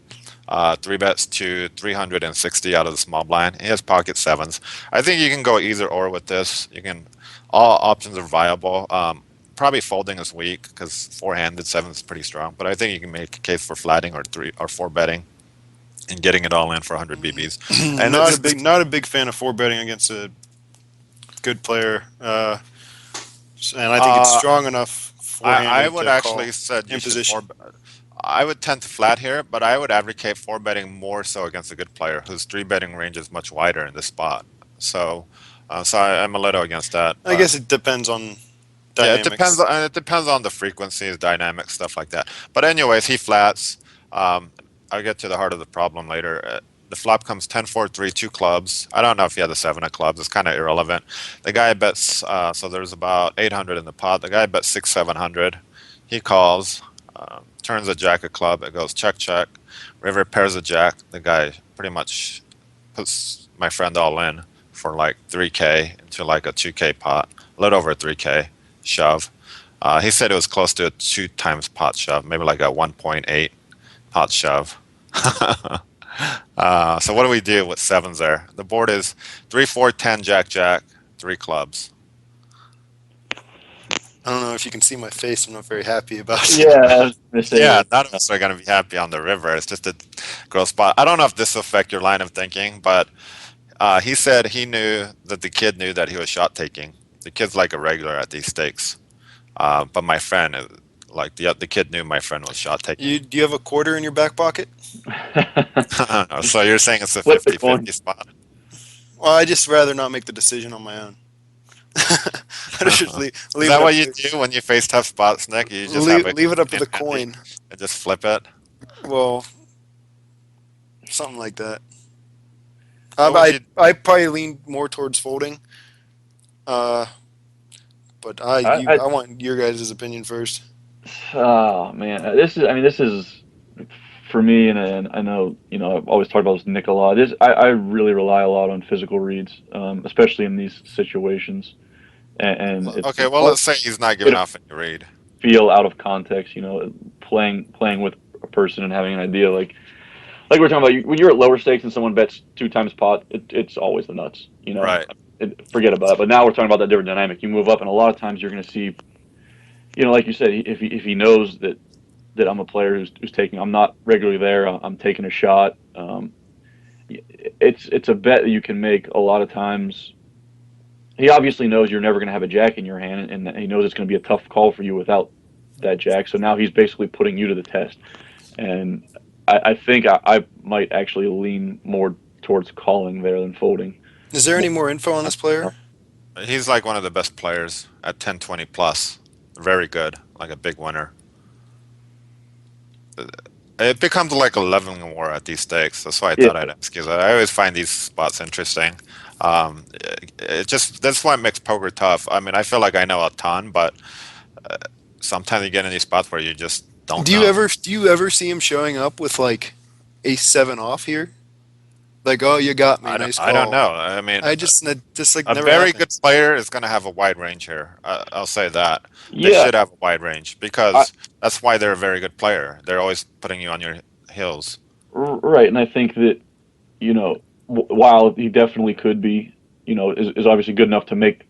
3 bets to 360 out of the small blind. He has pocket sevens. I think you can go either or with this. All options are viable. Probably folding is weak because 4-handed 7 is pretty strong. But I think you can make a case for flatting or 3 or 4 betting and getting it all in for 100 BBs. And not a big fan of 4 betting against a good player. And I think it's strong enough. I would actually said you should I would tend to flat here, but I would advocate 4 betting more so against a good player whose 3 betting range is much wider in this spot. So, I'm a little against that. I guess it depends on dynamics. Yeah, it depends on the frequencies, dynamics, stuff like that. But anyways, he flats. I'll get to the heart of the problem later. The flop comes 10-4-3, 2 clubs. I don't know if he had the 7 of clubs. It's kind of irrelevant. The guy bets, so there's about 800 in the pot. The guy bets 600-700. He calls, turns a jack of club. It goes check, check. River pairs a jack. The guy pretty much puts my friend all in for like 3K into like a 2K pot. A little over 3K shove. He said it was close to a 2 times pot shove, maybe like a 1.8 pot shove. So what do we do with sevens there? The board is 3, 4, 10, jack, jack, 3 clubs. I don't know if you can see my face. I'm not very happy about it. Yeah, None of us are going to be happy on the river. It's just a gross spot. I don't know if this will affect your line of thinking, but he said he knew that the kid knew that he was shot taking. The kid's like a regular at these stakes. But my friend, like the kid knew my friend was shot taking. Do you have a quarter in your back pocket? So you're saying it's a 50-50 spot? Well, I just rather not make the decision on my own. I should leave Is it that up what you to- do when you face tough spots, Nick? You just have a leave it up to the handy coin. and just flip it. Well, something like that. What would you? I probably lean more towards folding. Uh, but I want your guys' opinion first. Oh man, this is for me, and I know I've always talked about this with Nick a lot. I really rely a lot on physical reads, especially in these situations, and Okay, it's well, hard let's say he's not to giving off any read. feel out of context. Playing with a person and having an idea like we're talking about when you're at lower stakes and someone bets 2 times pot, it's always the nuts. Right. Forget about it. But now we're talking about that different dynamic. You move up, and a lot of times you're going to see, like you said, if he knows that I'm a player who's taking, I'm not regularly there. I'm taking a shot. It's a bet that you can make a lot of times. He obviously knows you're never going to have a jack in your hand, and he knows it's going to be a tough call for you without that jack. So now he's basically putting you to the test. And I think I might actually lean more towards calling there than folding. Is there any more info on this player? He's like one of the best players at 10-20 plus. Very good, like a big winner. It becomes like a leveling war at these stakes. That's why I thought I'd ask you. I always find these spots interesting. That's why it makes poker tough. I mean, I feel like I know a ton, but sometimes you get in these spots where you just don't Do know. you ever see him showing up with like ace-7 off here? Like, oh, you got me, nice call. I don't know. I mean, I just like a never very happened. good player is going to have a wide range here. I'll say that. They Yeah, should have a wide range because that's why they're a very good player. They're always putting you on your heels. right. And I think that while he definitely could be, is obviously good enough to make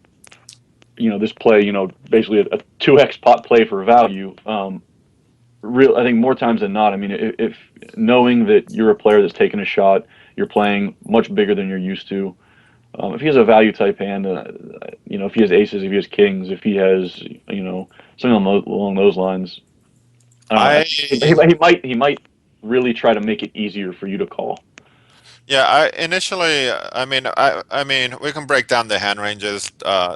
this play, basically a 2x pot play for value. I think more times than not, I mean, if knowing that you're a player that's taking a shot, you're playing much bigger than you're used to. If he has a value type hand, if he has aces, if he has kings, if he has, something along those lines, he might really try to make it easier for you to call. Yeah, I mean, we can break down the hand ranges.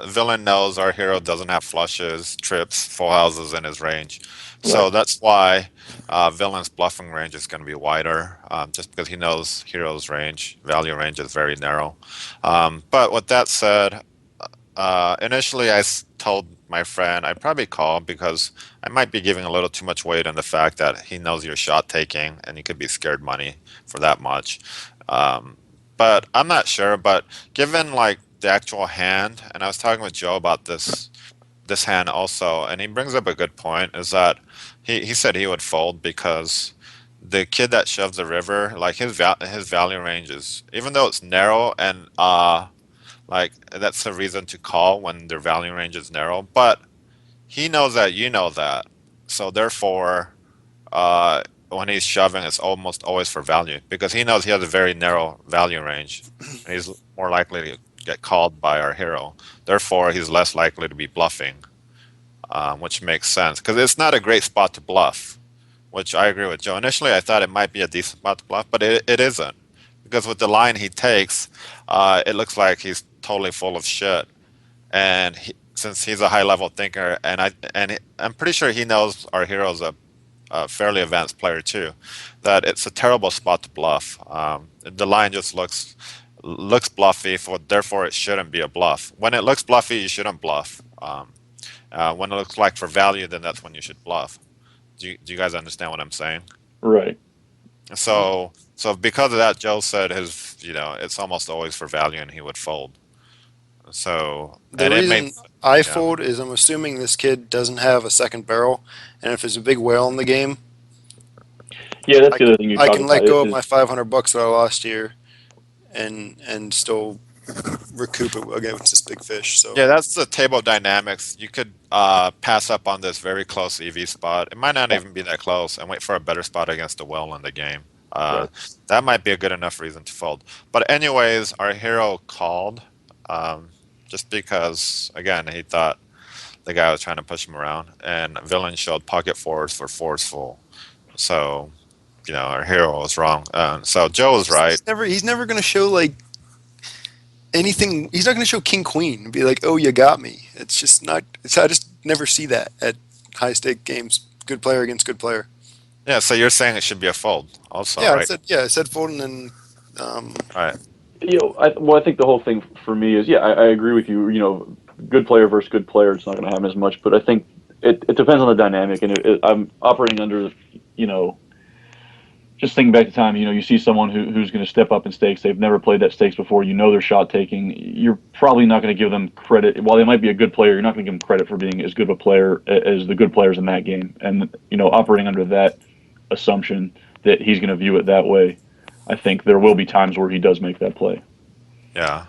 Villain knows our hero doesn't have flushes, trips, full houses in his range, so Right. that's why Villain's bluffing range is going to be wider, just because he knows hero's range, value range is very narrow. But with that said, initially told my friend I'd probably call because I might be giving a little too much weight on the fact that he knows you're shot taking and you could be scared money for that much. Um, but I'm not sure. But given like the actual hand, and I was talking with Joe about this hand also, and he brings up a good point. Is that he said he would fold because the kid that shoves the river, like his value range is, even though it's narrow and like that's a reason to call when their value range is narrow, but he knows that you know that, so therefore when he's shoving, it's almost always for value because he knows he has a very narrow value range, and he's more likely to get called by our hero. Therefore, he's less likely to be bluffing, which makes sense because it's not a great spot to bluff. Which I agree with Joe. Initially, I thought it might be a decent spot to bluff, but it isn't because with the line he takes, it looks like he's totally full of shit. And since he's a high level thinker, I'm pretty sure he knows our hero's a fairly advanced player too, that it's a terrible spot to bluff. The line just looks bluffy, therefore it shouldn't be a bluff. When it looks bluffy, you shouldn't bluff. When it looks like for value, then that's when you should bluff. Do you guys understand what I'm saying? Right. So because of that, Joe said it's almost always for value, and he would fold. So The reason I fold is I'm assuming this kid doesn't have a second barrel, and if there's a big whale in the game, Yeah, that's the other thing you I talk can about. let go of my $500 that I lost here, and still recoup it against this big fish. So yeah, that's the table dynamics. You could pass up on this very close EV spot. It might not even be that close, and wait for a better spot against the whale in the game. Right. That might be a good enough reason to fold. But anyways, our hero called just because, again, he thought the guy was trying to push him around, and villain showed pocket fours for forceful. So, our hero was wrong. So Joe was right. he's never going to show like anything. He's not going to show king queen and be like, "Oh, you got me." It's just not. I just never see that at high stake games. Good player against good player. Yeah, so you're saying it should be a fold also, Yeah, right? I said fold, and then Right. I think the whole thing for me is, I agree with you. Good player versus good player, it's not going to happen as much. But I think it depends on the dynamic, and I'm operating under, you know, just thinking back to time. You see someone who's going to step up in stakes. They've never played that stakes before. They're shot taking. You're probably not going to give them credit. While they might be a good player, you're not going to give them credit for being as good of a player as the good players in that game. And operating under that assumption that he's going to view it that way, I think there will be times where he does make that play. Yeah.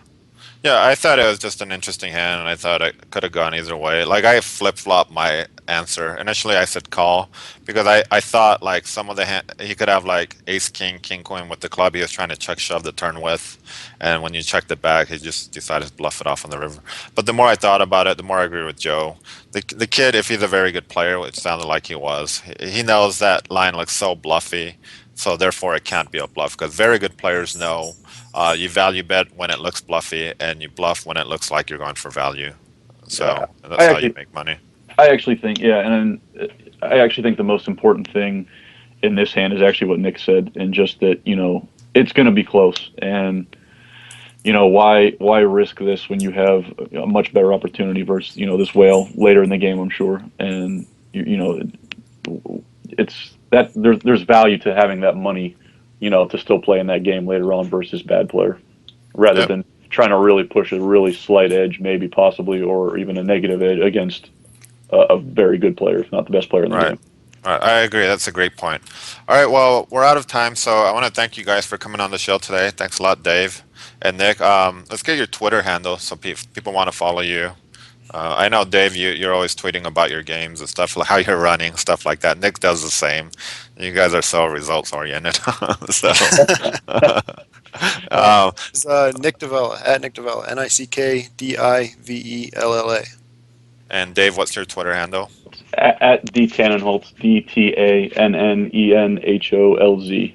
Yeah, I thought it was just an interesting hand, and I thought it could have gone either way. Like, I flip-flopped my answer. Initially, I said call because I thought, like, some of the hand, he could have, like, ace, king, king, queen with the club he was trying to check shove the turn with. And when you checked it back, he just decided to bluff it off on the river. But the more I thought about it, the more I agree with Joe. The kid, if he's a very good player, which sounded like he was, he knows that line looks so bluffy, so therefore it can't be a bluff because very good players know you value bet when it looks bluffy, and you bluff when it looks like you're going for value. So that's how you make money. I actually think, and I actually think the most important thing in this hand is actually what Nick said, and just that it's going to be close, and why risk this when you have a much better opportunity versus this whale later in the game, I'm sure, and it's that there's value to having that money, to still play in that game later on versus bad player, rather than trying to really push a really slight edge, maybe possibly, or even a negative edge against a very good player, if not the best player in the game. Right. I agree. That's a great point. All right. Well, we're out of time, so I want to thank you guys for coming on the show today. Thanks a lot, Dave and Nick. Let's get your Twitter handle so people want to follow you. I know, Dave, you're always tweeting about your games and stuff, like how you're running, stuff like that. Nick does the same. You guys are so results oriented. So, it's Nick DiVella at Nick DiVella, NickDivella. And Dave, what's your Twitter handle? At Tannenholz, Tannenholz.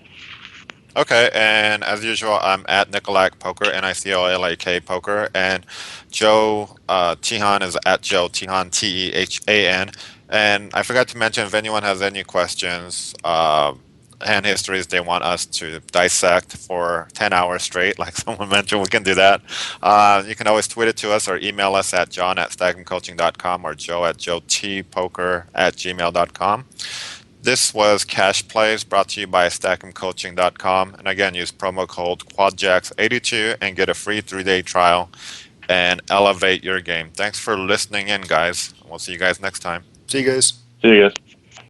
Okay, and as usual, I'm at Nicolak Poker, Nicolak Poker, and Joe Tehan is at Joe Tehan, Tehan. And I forgot to mention, if anyone has any questions, hand histories they want us to dissect for 10 hours straight, like someone mentioned, we can do that. You can always tweet it to us or email us at john@stackhamcoaching.com or joe@joetcoaching@gmail.com. This was Cash Plays, brought to you by stackhamcoaching.com. And again, use promo code QuadJacks82 and get a free 3-day trial and elevate your game. Thanks for listening in, guys. We'll see you guys next time. See you guys. See you guys.